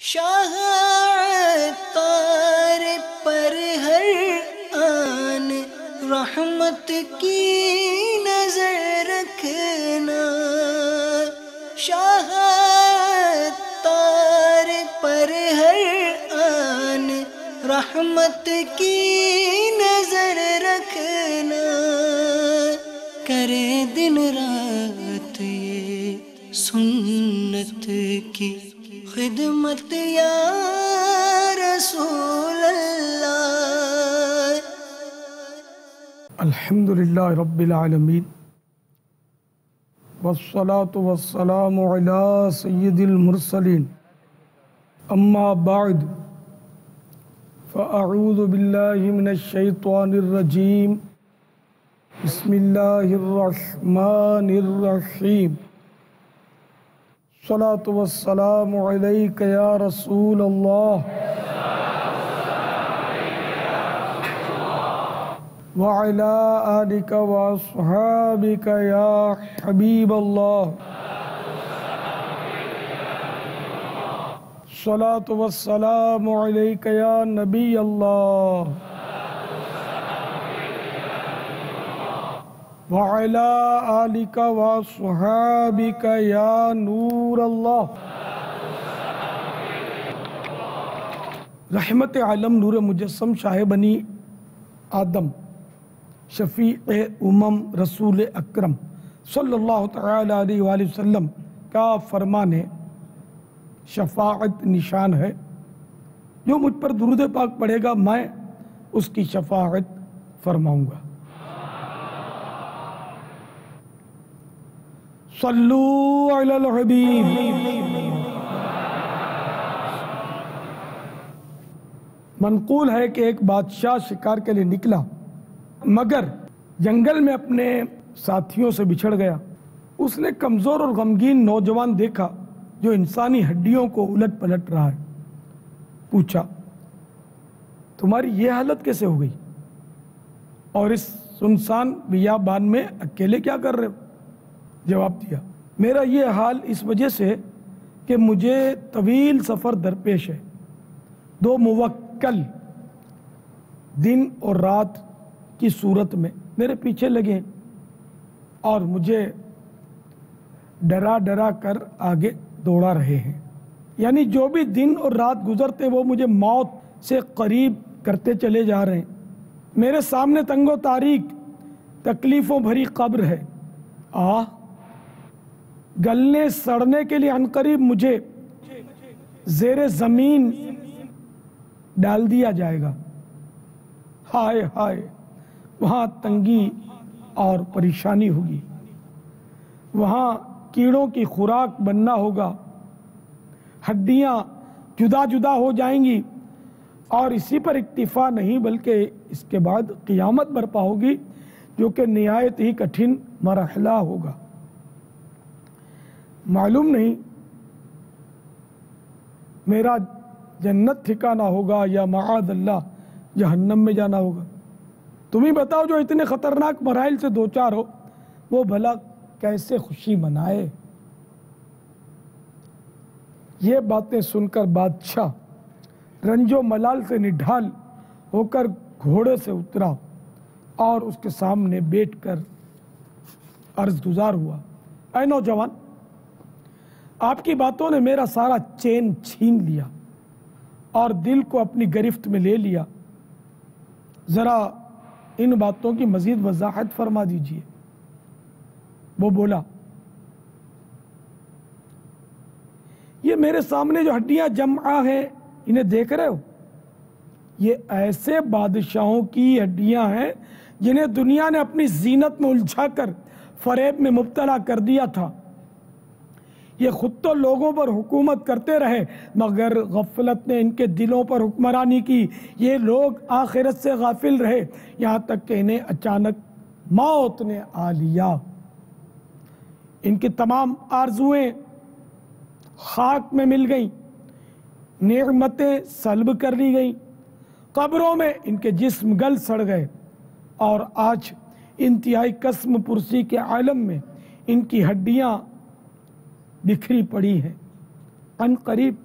شاہ عطار پر ہر آن رحمت کی نظر رکھنا، شاہ عطار پر ہر آن رحمت کی نظر رکھنا، کرے دن رات یہ سنت کی خدمت یا رسول اللہ۔ الحمدللہ رب العالمین، والصلاة والسلام علی سید المرسلین، اما بعد فاعوذ باللہ من الشیطان الرجیم، بسم اللہ الرحمن الرحیم، الصلاة والسلام علیک یا رسول اللہ وعلی آلک واصحابک یا حبیب اللہ، الصلاة والسلام علیک یا نبی اللہ وعلی آلک واصحابک یا نور اللہ۔ رحمت عالم نور مجسم شاہ بنی آدم شفیع امم رسول اکرم صلی اللہ تعالی علیہ وآلہ وسلم کا فرمان ہے، شفاعت نشان ہے، جو مجھ پر درود پاک پڑھے گا میں اس کی شفاعت فرماؤں گا۔ صلو علی الحبیب۔ منقول ہے کہ ایک بادشاہ شکار کے لیے نکلا، مگر جنگل میں اپنے ساتھیوں سے بچھڑ گیا۔ اس نے کمزور اور غمگین نوجوان دیکھا جو انسانی ہڈیوں کو الٹ پلٹ رہا ہے۔ پوچھا، تمہاری یہ حالت کیسے ہو گئی اور اس سنسان بیابان میں اکیلے کیا کر رہے ہو؟ جواب دیا، میرا یہ حال اس وجہ سے کہ مجھے طویل سفر درپیش ہے۔ دو موکل دن اور رات کی صورت میں میرے پیچھے لگے ہیں اور مجھے ڈرا ڈرا کر آگے دوڑا رہے ہیں، یعنی جو بھی دن اور رات گزرتے وہ مجھے موت سے قریب کرتے چلے جا رہے ہیں۔ میرے سامنے تنگ و تاریک تکلیفوں بھری قبر ہے، گلنے سڑنے کے لیے عنقریب مجھے زیر زمین ڈال دیا جائے گا۔ ہائے ہائے، وہاں تنگی اور پریشانی ہوگی، وہاں کیڑوں کی خوراک بننا ہوگا، ہڈیاں جدا جدا ہو جائیں گی، اور اسی پر اکتفا نہیں بلکہ اس کے بعد قیامت برپا ہوگی، جو کہ نہایت ہی کٹھن مرحلہ ہوگا۔ معلوم نہیں میرا جنت ٹھکانہ ہوگا یا معاذ اللہ جہنم میں جانا ہوگا۔ تم ہی بتاؤ، جو اتنے خطرناک مراحل سے دوچار ہو وہ بھلا کیسے خوشی منائے؟ یہ باتیں سن کر بادشاہ رنج و ملال سے نڈھال ہو کر گھوڑے سے اترا اور اس کے سامنے بیٹھ کر عرض گزار ہوا، اے نوجوان، آپ کی باتوں نے میرا سارا چین چھین لیا اور دل کو اپنی گرفت میں لے لیا، ذرا ان باتوں کی مزید وضاحت فرما دیجئے۔ وہ بولا، یہ میرے سامنے جو ہڈیاں جمع ہیں انہیں دیکھ رہے ہو؟ یہ ایسے بادشاہوں کی ہڈیاں ہیں جنہیں دنیا نے اپنی زینت میں الجھا کر فریب میں مبتلا کر دیا تھا۔ یہ خود تو لوگوں پر حکومت کرتے رہے مگر غفلت نے ان کے دلوں پر حکمرانی کی۔ یہ لوگ آخرت سے غافل رہے یہاں تک کہ انہیں اچانک موت نے آ لیا۔ ان کی تمام آرزویں خاک میں مل گئیں، نعمتیں سلب کر لی گئیں، قبروں میں ان کے جسم گل سڑ گئے، اور آج انتہائی قسم پرسی کے عالم میں ان کی ہڈیاں بکھری پڑی ہیں۔ ان قریب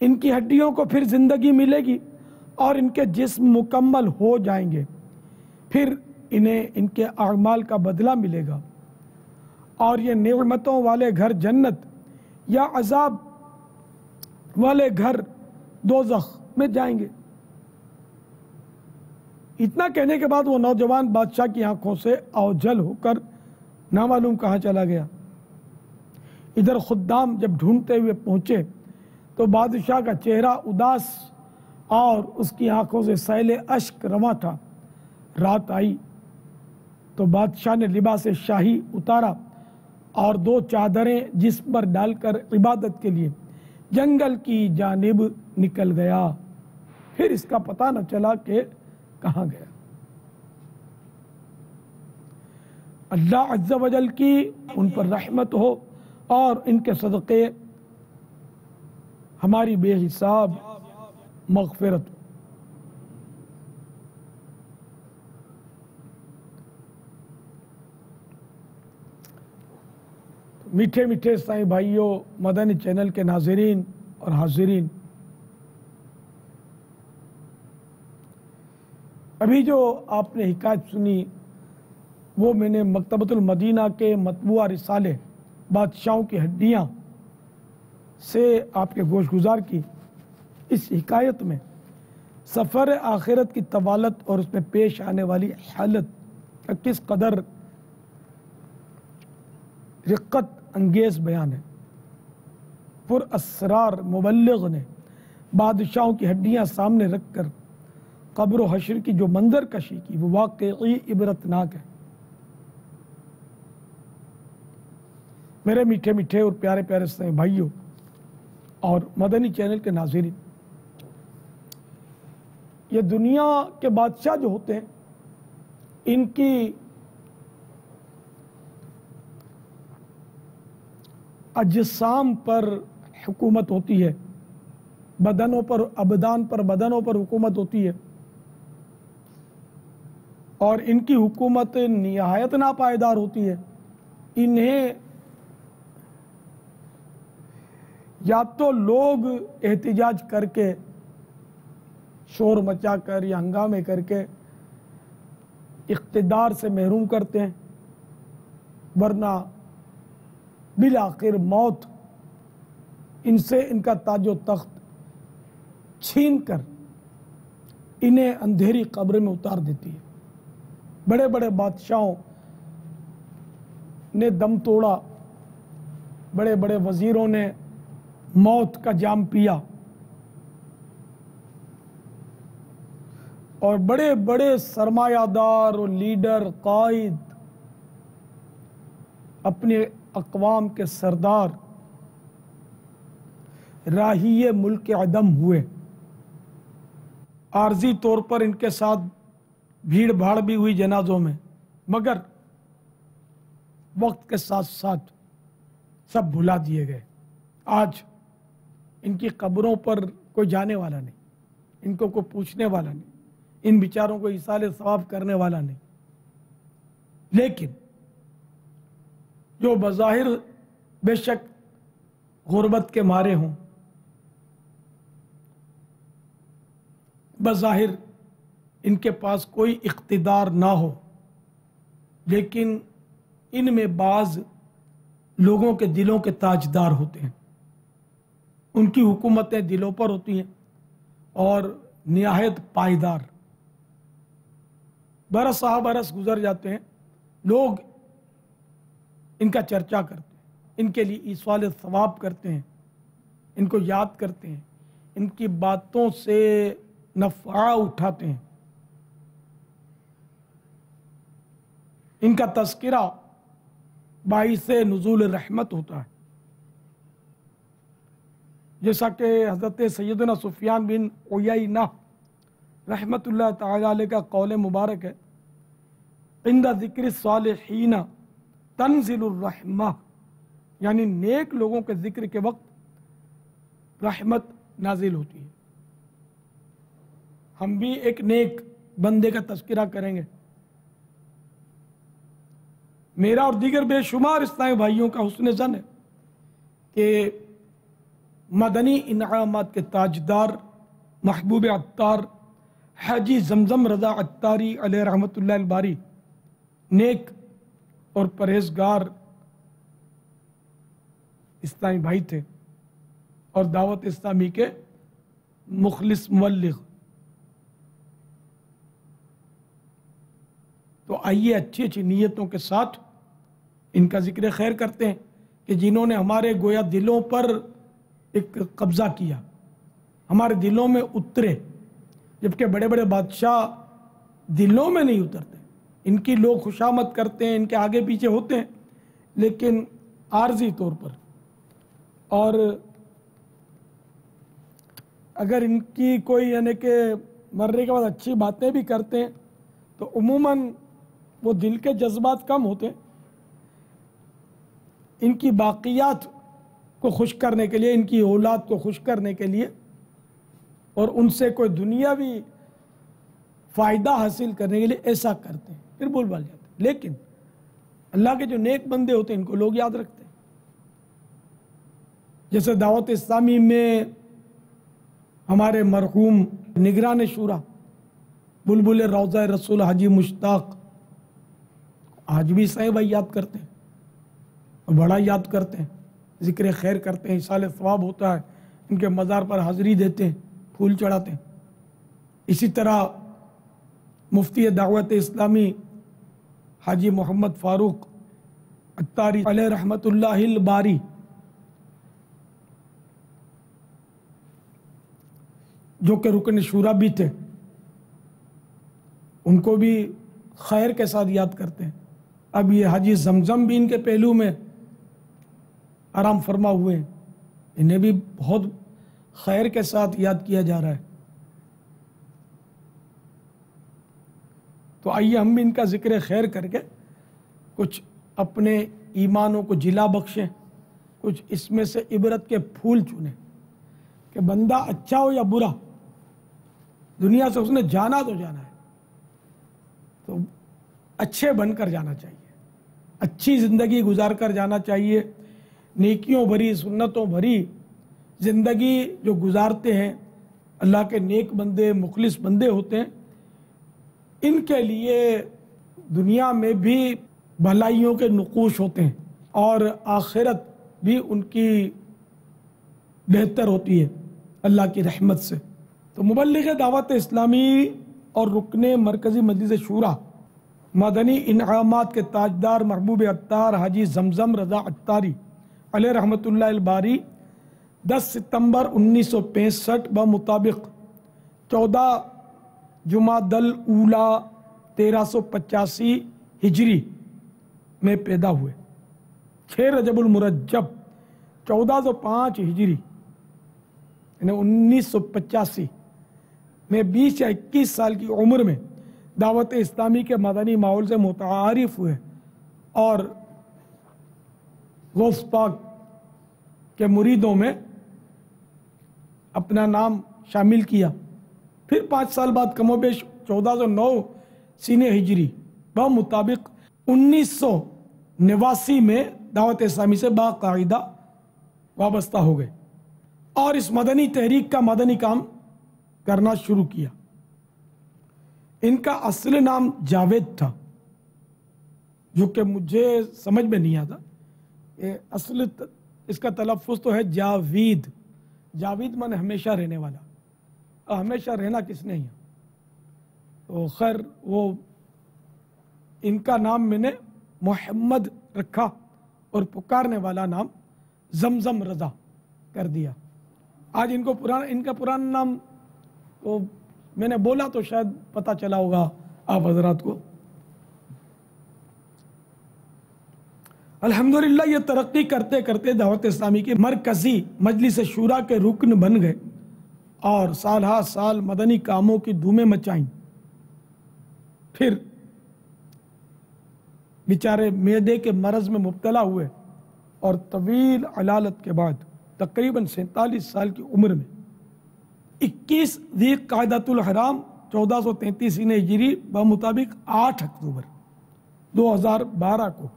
ان کی ہڈیوں کو پھر زندگی ملے گی اور ان کے جسم مکمل ہو جائیں گے، پھر انہیں ان کے اعمال کا بدلہ ملے گا، اور یہ نعمتوں والے گھر جنت یا عذاب والے گھر دوزخ میں جائیں گے۔ اتنا کہنے کے بعد وہ نوجوان بادشاہ کی آنکھوں سے اوجھل ہو کر نامعلوم کہاں چلا گیا۔ ادھر خدام جب ڈھونڈتے ہوئے پہنچے تو بادشاہ کا چہرہ اداس اور اس کی آنکھوں سے سیل اشک رواں تھا۔ رات آئی تو بادشاہ نے لباس شاہی اتارا اور 2 چادریں جسم پر ڈال کر عبادت کے لیے جنگل کی جانب نکل گیا، پھر اس کا پتہ نہ چلا کہ کہاں گیا۔ اللہ عز و جل کی ان پر رحمت ہو اور ان کے صدقے ہماری بے حساب مغفرت ہو۔ میٹھے میٹھے سائیں بھائیوں، مدنی چینل کے ناظرین اور حاضرین، ابھی جو آپ نے حکایت سنی وہ میں نے مکتبۃ المدینہ کے مطبوعہ رسالے بادشاہوں کی ہڈیاں سے آپ کے گوش گزار کی۔ اس حکایت میں سفر آخرت کی طوالت اور اس میں پیش آنے والی حالت کا کس قدر رقت انگیز بیان ہے۔ پر اسرار مبلغ نے بادشاہوں کی ہڈیاں سامنے رکھ کر قبر و حشر کی جو منظر کشی کی وہ واقعی عبرتناک ہے۔ میرے میٹھے میٹھے اور پیارے پیارے سائیں بھائیوں اور مدنی چینل کے ناظرین، یہ دنیا کے بادشاہ جو ہوتے ہیں ان کی اجسام پر حکومت ہوتی ہے، بدنوں پر، ابدان پر، بدنوں پر حکومت ہوتی ہے، اور ان کی حکومت نہایت ناپائیدار ہوتی ہے۔ انہیں یا تو لوگ احتجاج کر کے، شور مچا کر یا ہنگامے کر کے اقتدار سے محروم کرتے ہیں، ورنہ بالآخر موت ان سے ان کا تاج و تخت چھین کر انہیں اندھیری قبر میں اتار دیتی ہے۔ بڑے بڑے بادشاہوں نے دم توڑا، بڑے بڑے وزیروں نے موت کا جام پیا، اور بڑے بڑے سرمایہ دار اور لیڈر، قائد، اپنے اقوام کے سردار راہی ملک عدم ہوئے۔ عارضی طور پر ان کے ساتھ بھیڑ بھاڑ بھی ہوئی جنازوں میں، مگر وقت کے ساتھ ساتھ سب بھلا دیے گئے۔ آج ان کی قبروں پر کوئی جانے والا نہیں، ان کو کوئی پوچھنے والا نہیں، ان بیچاروں کو ایصال ثواب کرنے والا نہیں۔ لیکن جو بظاہر بے شک غربت کے مارے ہوں، بظاہر ان کے پاس کوئی اقتدار نہ ہو، لیکن ان میں بعض لوگوں کے دلوں کے تاجدار ہوتے ہیں، ان کی حکومتیں دلوں پر ہوتی ہیں اور نہایت پائیدار۔ برس آ برس گزر جاتے ہیں، لوگ ان کا چرچا کرتے ہیں، ان کے لیے ایصال ثواب کرتے ہیں، ان کو یاد کرتے ہیں، ان کی باتوں سے نفع اٹھاتے ہیں، ان کا تذکرہ باعث نزول رحمت ہوتا ہے۔ جیسا کہ حضرت سیدنا سفیان بن عیینہ رحمت اللہ تعالی علیہ کا قول مبارک ہے، عند ذکر الصالحین تنزل الرحمہ، یعنی نیک لوگوں کے ذکر کے وقت رحمت نازل ہوتی ہے۔ ہم بھی ایک نیک بندے کا تذکرہ کریں گے۔ میرا اور دیگر بے شمار اسلامی بھائیوں کا حسن ظن ہے کہ مدنی انعامات کے تاجدار محبوب عطار حاجی زمزم رضا عطاری علیہ رحمۃ اللہ الباری نیک اور پرہیزگار اسلامی بھائی تھے اور دعوت اسلامی کے مخلص مبلغ. تو آئیے اچھی اچھی نیتوں کے ساتھ ان کا ذکر خیر کرتے ہیں کہ جنہوں نے ہمارے گویا دلوں پر ایک قبضہ کیا، ہمارے دلوں میں اترے، جبکہ بڑے بڑے بادشاہ دلوں میں نہیں اترتے. ان کی لوگ خوشامد کرتے ہیں، ان کے آگے پیچھے ہوتے ہیں، لیکن عارضی طور پر. اور اگر ان کی کوئی یعنی کہ مرنے کے بعد اچھی باتیں بھی کرتے ہیں تو عموماً وہ دل کے جذبات کم ہوتے ہیں. ان کی باقیات کو خوش کرنے کے لیے، ان کی اولاد کو خوش کرنے کے لیے اور ان سے کوئی دنیاوی فائدہ حاصل کرنے کے لیے ایسا کرتے ہیں، پھر بول بال جاتے ہیں. لیکن اللہ کے جو نیک بندے ہوتے ہیں ان کو لوگ یاد رکھتے ہیں. جیسے دعوت اسلامی میں ہمارے مرحوم نگران شورا بلبل روضہ رسول حاجی مشتاق آج بھی صاحب بھائی یاد کرتے ہیں، بڑا یاد کرتے ہیں، ذکر خیر کرتے ہیں، اِصال ثواب ہوتا ہے، ان کے مزار پر حاضری دیتے ہیں، پھول چڑھاتے ہیں. اسی طرح مفتی دعوت اسلامی حاجی محمد فاروق عطاری علیہ رحمۃ اللہ الباری جو کہ رکن شورا بھی تھے، ان کو بھی خیر کے ساتھ یاد کرتے ہیں. اب یہ حاجی زمزم بھی ان کے پہلو میں آرام فرما ہوئے ہیں، انہیں بھی بہت خیر کے ساتھ یاد کیا جا رہا ہے. تو آئیے ہم بھی ان کا ذکر خیر کر کے کچھ اپنے ایمانوں کو جلا بخشیں، کچھ اس میں سے عبرت کے پھول چنیں کہ بندہ اچھا ہو یا برا، دنیا سے اس نے جانا تو جانا ہے، تو اچھے بن کر جانا چاہیے، اچھی زندگی گزار کر جانا چاہیے. نیکیوں بھری سنتوں بھری زندگی جو گزارتے ہیں اللہ کے نیک بندے مخلص بندے ہوتے ہیں، ان کے لیے دنیا میں بھی بھلائیوں کے نقوش ہوتے ہیں اور آخرت بھی ان کی بہتر ہوتی ہے اللہ کی رحمت سے. تو مبلغ دعوت اسلامی اور رکن مرکزی مجلس شورا مدنی انعامات کے تاجدار محبوب عطار حاجی زمزم رضا عطاری علیہ رحمۃ اللہ الباری 10 ستمبر 1965 بمطابق 14 جمادی الاولیٰ 1385 ہجری میں پیدا ہوئے. 6 رجب المرجب 1405 ہجری یعنی 1985 میں 20 یا 21 سال کی عمر میں دعوت اسلامی کے مدنی ماحول سے متعارف ہوئے اور غوث پاک کے مریدوں میں اپنا نام شامل کیا. پھر 5 سال بعد کم و بیش 1409 سینہ ہجری بمطابق 1989 میں دعوت اسلامی سے باقاعدہ وابستہ ہو گئے اور اس مدنی تحریک کا مدنی کام کرنا شروع کیا. ان کا اصل نام جاوید تھا، جو کہ مجھے سمجھ میں نہیں آتا. اصل اس کا تلفظ تو ہے جاوید. جاوید من ہمیشہ رہنے والا، ہمیشہ رہنا کس نے ہے. تو خیر وہ ان کا نام میں نے محمد رکھا اور پکارنے والا نام زمزم رضا کر دیا. آج ان کا پرانا نام تو میں نے بولا تو شاید پتہ چلا ہوگا آپ حضرات کو. الحمدللہ یہ ترقی کرتے کرتے دعوت اسلامی کے مرکزی مجلس شورا کے رکن بن گئے اور سال ہا سال مدنی کاموں کی دھومیں مچائیں. پھر بیچارے معدے کے مرض میں مبتلا ہوئے اور طویل علالت کے بعد تقریباً 47 سال کی عمر میں 21 ذی قعدۃ الحرام 1433 ہجری بمطابق 8 اکتوبر 2012 کو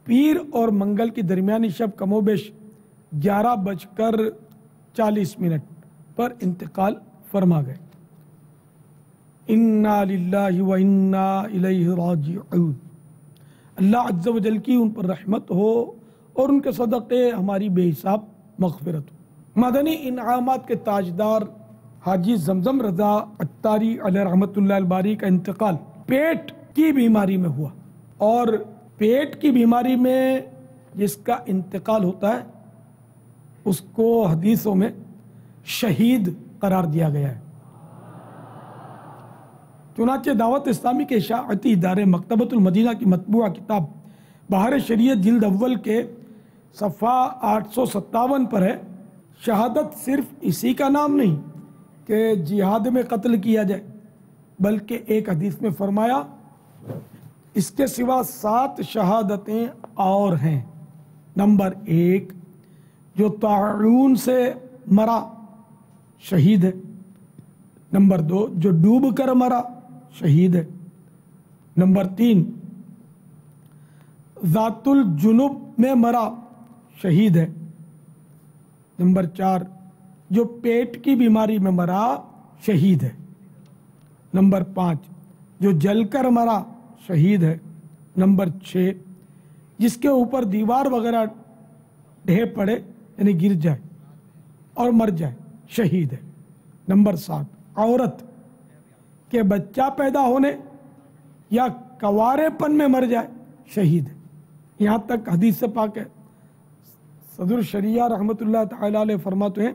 پیر اور منگل کی درمیانی شب کم و بیش 11:40 پر انتقال فرما گئے۔ انا للہ و انا الیہ راجعون۔ اللہ عز و جل کی ان پر رحمت ہو اور ان کے صدقے ہماری بے حساب مغفرت ہو۔ مدنی انعامات کے تاجدار حاجی زمزم رضا عطاری علیہ رحمۃ اللہ الباری کا انتقال پیٹ کی بیماری میں ہوا، اور پیٹ کی بیماری میں جس کا انتقال ہوتا ہے اس کو حدیثوں میں شہید قرار دیا گیا ہے۔ چنانچہ دعوت اسلامی کے اشاعتی ادارے مکتبۃ المدینہ کی مطبوعہ کتاب بہار شریعت جلد اول کے صفحہ 857 پر ہے، شہادت صرف اسی کا نام نہیں کہ جہاد میں قتل کیا جائے، بلکہ ایک حدیث میں فرمایا اس کے سوا 7 شہادتیں اور ہیں۔ نمبر 1، جو طاعون سے مرا شہید ہے۔ نمبر 2، جو ڈوب کر مرا شہید ہے۔ نمبر 3، ذات الجنوب میں مرا شہید ہے۔ نمبر 4، جو پیٹ کی بیماری میں مرا شہید ہے۔ نمبر 5، جو جل کر مرا شہید ہے۔ نمبر 6، جس کے اوپر دیوار وغیرہ ڈھے پڑے یعنی گر جائے اور مر جائے شہید ہے۔ نمبر 7، عورت کے بچہ پیدا ہونے یا کوارے پن میں مر جائے شہید ہے۔ یہاں تک حدیث سے پاک ہے۔ صدر شریعہ رحمۃ اللہ تعالی علیہ فرماتے ہیں،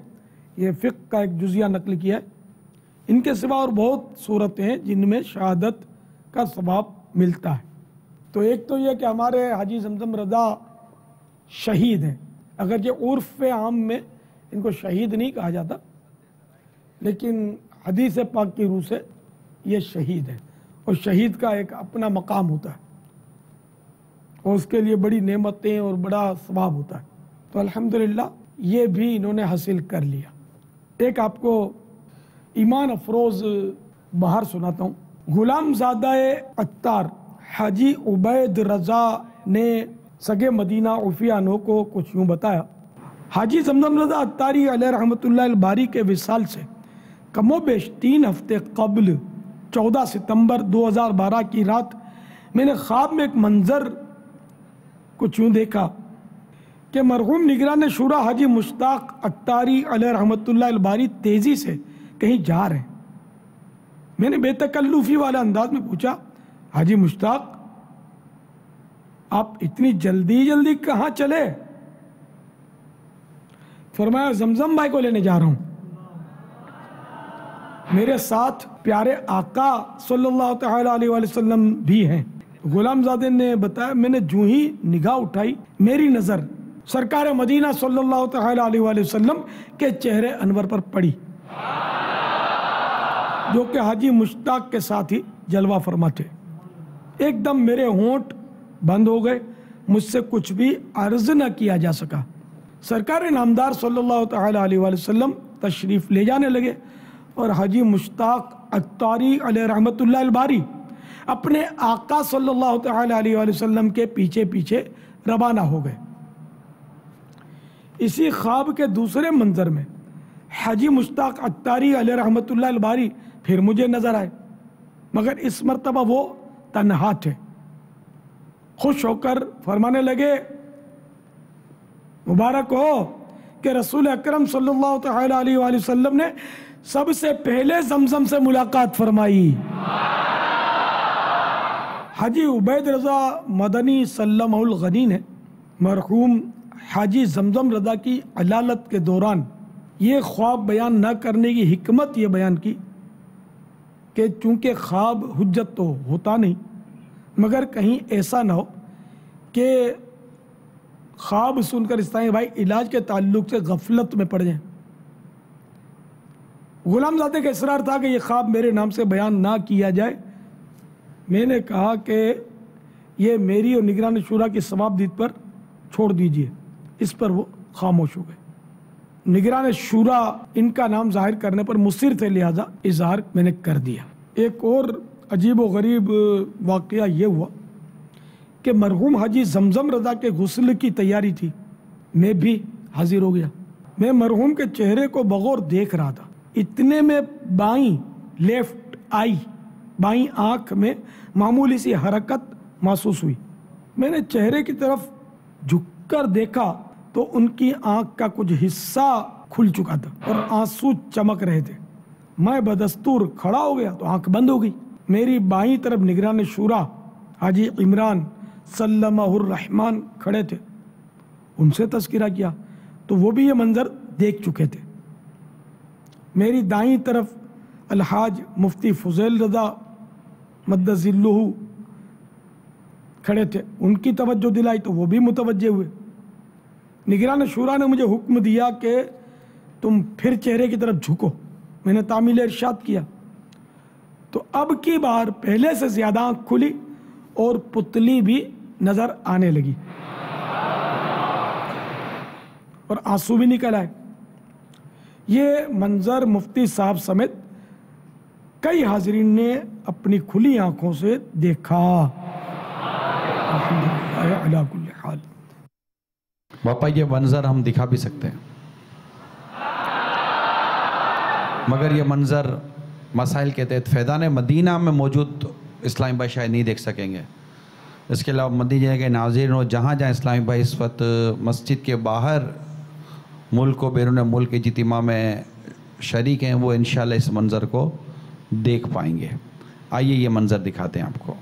یہ فقہ کا ایک جزیہ نقل کیا ہے، ان کے سوا اور بہت صورتیں ہیں جن میں شہادت کا ثواب ملتا ہے۔ تو ایک تو یہ کہ ہمارے حاجی زمزم رضا شہید ہیں، اگرچہ عرف عام میں ان کو شہید نہیں کہا جاتا، لیکن حدیث پاک کی روح سے یہ شہید ہے، اور شہید کا ایک اپنا مقام ہوتا ہے اور اس کے لیے بڑی نعمتیں اور بڑا ثواب ہوتا ہے۔ تو الحمدللہ یہ بھی انہوں نے حاصل کر لیا۔ ایک آپ کو ایمان افروز بہار سناتا ہوں۔ غلام زادہ عطار حاجی عبید رضا نے سگے مدینہ عفیانوں کو کچھ یوں بتایا، حاجی زمزم رضا عطاری علیہ رحمۃ اللہ الباری کے وصال سے کم و بیش 3 ہفتے قبل 14 ستمبر 2012 کی رات میں نے خواب میں ایک منظر کچھ یوں دیکھا کہ مرحوم نگران شورا حاجی مشتاق عطاری علیہ رحمۃ اللہ الباری تیزی سے کہیں جا رہے ہیں۔ میں نے بے تکلفی والے انداز میں پوچھا، حاجی مشتاق آپ اتنی جلدی کہاں چلے؟ فرمایا زمزم بھائی کو لینے جا رہا ہوں، میرے ساتھ پیارے آقا صلی اللہ تعالی علیہ وسلم بھی ہیں۔ غلام زادے نے بتایا، میں نے جو ہی نگاہ اٹھائی میری نظر سرکار مدینہ صلی اللہ تعالی علیہ وسلم کے چہرے انور پر پڑی، جو کہ حاجی مشتاق کے ساتھ ہی جلوہ فرما تھے۔ ایک دم میرے ہونٹ بند ہو گئے، مجھ سے کچھ بھی عرض نہ کیا جا سکا۔ سرکار نامدار صلی اللہ تعالی علیہ وسلم تشریف لے جانے لگے اور حاجی مشتاق عطاری علیہ رحمۃ اللہ الباری اپنے آقا صلی اللہ تعالی علیہ وسلم کے پیچھے پیچھے روانہ ہو گئے۔ اسی خواب کے دوسرے منظر میں حاجی مشتاق عطاری علیہ رحمۃ اللہ الباری پھر مجھے نظر آئے، مگر اس مرتبہ وہ تنہا تھے۔ خوش ہو کر فرمانے لگے، مبارک ہو کہ رسول اکرم صلی اللہ تعالی علیہ وسلم نے سب سے پہلے زمزم سے ملاقات فرمائی۔ حاجی عبید رضا مدنی سلمہ الغنی نے مرحوم حاجی زمزم رضا کی علالت کے دوران یہ خواب بیان نہ کرنے کی حکمت یہ بیان کی کہ چونکہ خواب حجت تو ہوتا نہیں، مگر کہیں ایسا نہ ہو کہ خواب سن کر اسلامی بھائی علاج کے تعلق سے غفلت میں پڑ جائیں۔ غلام زادے کا اصرار تھا کہ یہ خواب میرے نام سے بیان نہ کیا جائے۔ میں نے کہا کہ یہ میری اور نگران شورا کی ثواب دید پر چھوڑ دیجئے۔ اس پر وہ خاموش ہو گئے۔ نگران شورا ان کا نام ظاہر کرنے پر مصر تھے، لہذا اظہار میں نے کر دیا۔ ایک اور عجیب و غریب واقعہ یہ ہوا کہ مرحوم حاجی زمزم رضا کے غسل کی تیاری تھی، میں بھی حاضر ہو گیا. میں مرحوم کے چہرے کو بغور دیکھ رہا تھا. اتنے میں بائیں لیفٹ آئی بائیں آنکھ میں معمولی سی حرکت محسوس ہوئی. میں نے چہرے کی طرف جھک کر دیکھا تو ان کی آنکھ کا کچھ حصہ کھل چکا تھا اور آنسو چمک رہے تھے. میں بدستور کھڑا ہو گیا تو آنکھ بند ہو گئی. میری بائیں طرف نگران شورا حاجی عمران سلمہ الرحمن کھڑے تھے. ان سے تذکرہ کیا تو وہ بھی یہ منظر دیکھ چکے تھے. میری دائیں طرف الحاج مفتی فضیل رضا مد ظلہ کھڑے تھے. ان کی توجہ دلائی تو وہ بھی متوجہ ہوئے. نگران شورا نے مجھے حکم دیا کہ تم پھر چہرے کی طرف جھکو. میں نے تعمیل ارشاد کیا تو اب کی بار پہلے سے زیادہ آنکھ کھلی اور پتلی بھی نظر آنے لگی اور آنسو بھی نکل آئے. یہ منظر مفتی صاحب سمیت کئی حاضرین نے اپنی کھلی آنکھوں سے دیکھا. الحمدللہ علی کل حال. باپا یہ منظر ہم دکھا بھی سکتے ہیں مگر یہ منظر مسائل کے تحت فیضان مدینہ میں موجود اسلامی بھائی شاید نہیں دیکھ سکیں گے. اس کے علاوہ مدینہ کے ناظرین ہو جہاں جہاں اسلامی بھائی اس وقت مسجد کے باہر ملک و بیرون ملک کے اجتماع میں شریک ہیں وہ انشاءاللہ اس منظر کو دیکھ پائیں گے. آئیے یہ منظر دکھاتے ہیں آپ کو.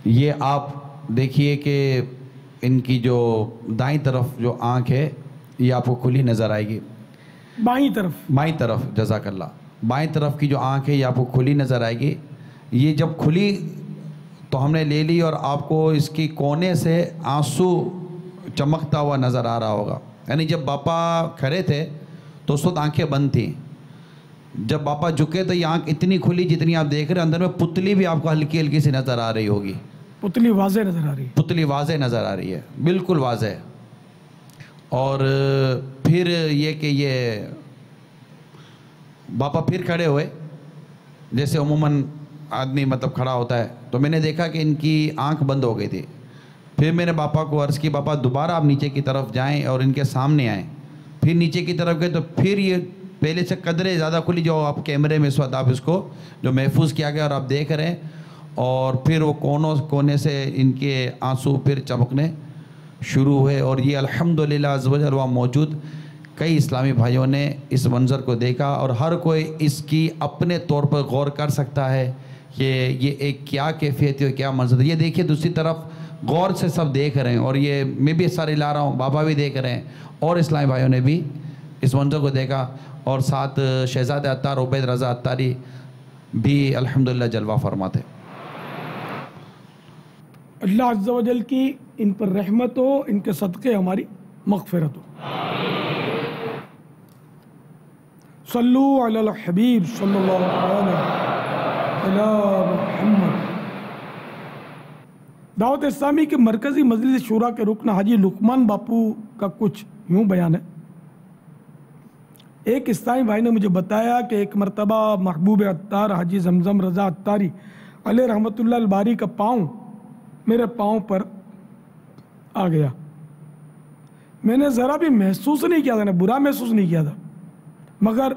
یہ آپ دیکھیے کہ ان کی جو دائیں طرف جو آنکھ ہے یہ آپ کو کھلی نظر آئے گی. بائیں طرف جزاک اللہ. بائیں طرف کی جو آنکھ ہے یہ آپ کو کھلی نظر آئے گی. یہ جب کھلی تو ہم نے لے لی اور آپ کو اس کی کونے سے آنسو چمکتا ہوا نظر آ رہا ہوگا. یعنی جب باپا کھڑے تھے تو اس وقت آنکھیں بند تھیں. جب باپا جھکے تو یہ آنکھ اتنی کھلی جتنی آپ دیکھ رہے ہیں. اندر میں پتلی بھی آپ کو ہلکی ہلکی سی نظر آ رہی ہوگی. پتلی واضح نظر آ رہی ہے. پتلی واضح نظر آ رہی ہے بالکل واضح. اور پھر یہ کہ یہ باپا پھر کھڑے ہوئے جیسے عموماً آدمی مطلب کھڑا ہوتا ہے تو میں نے دیکھا کہ ان کی آنکھ بند ہو گئی تھی. پھر میں نے باپا کو عرض کی باپا دوبارہ آپ نیچے کی طرف جائیں اور ان کے سامنے آئیں. پھر نیچے کی طرف گئے تو پھر یہ پہلے سے قدرے زیادہ کھلی جو آپ کیمرے میں اس وقت آپ اس کو جو محفوظ کیا گیا اور آپ دیکھ رہے ہیں. اور پھر وہ کونے سے ان کے آنسو پھر چمکنے شروع ہوئے. اور یہ الحمدللہ عز و جل وہاں موجود کئی اسلامی بھائیوں نے اس منظر کو دیکھا اور ہر کوئی اس کی اپنے طور پر غور کر سکتا ہے کہ یہ ایک کیا کیفیت ہے کیا منظر ہے. یہ دیکھیے دوسری طرف غور سے سب دیکھ رہے ہیں اور یہ میں بھی سارے لا رہا ہوں بابا بھی دیکھ رہے ہیں اور اسلامی بھائیوں نے بھی اس منظر کو دیکھا. اور ساتھ شہزاد عطار عبید رضا عطاری بھی الحمدللہ جلوہ فرماتے. اللہ عز و جل کی ان پر رحمت ہو, ان کے صدقے ہماری مغفرت ہو. صلو علی الحبیب صلی اللہ علیہ محمد. دعوت اسلامی کے مرکزی مجلس شورا کے رکن حاجی لقمان باپو کا کچھ یوں بیان ہے. ایک اسلامی بھائی نے مجھے بتایا کہ ایک مرتبہ محبوب عطار حاجی زمزم رضا عطاری علیہ رحمۃ اللہ الباری کا پاؤں میرے پاؤں پر آ گیا. میں نے ذرا بھی محسوس نہیں کیا تھا, برا محسوس نہیں کیا تھا, مگر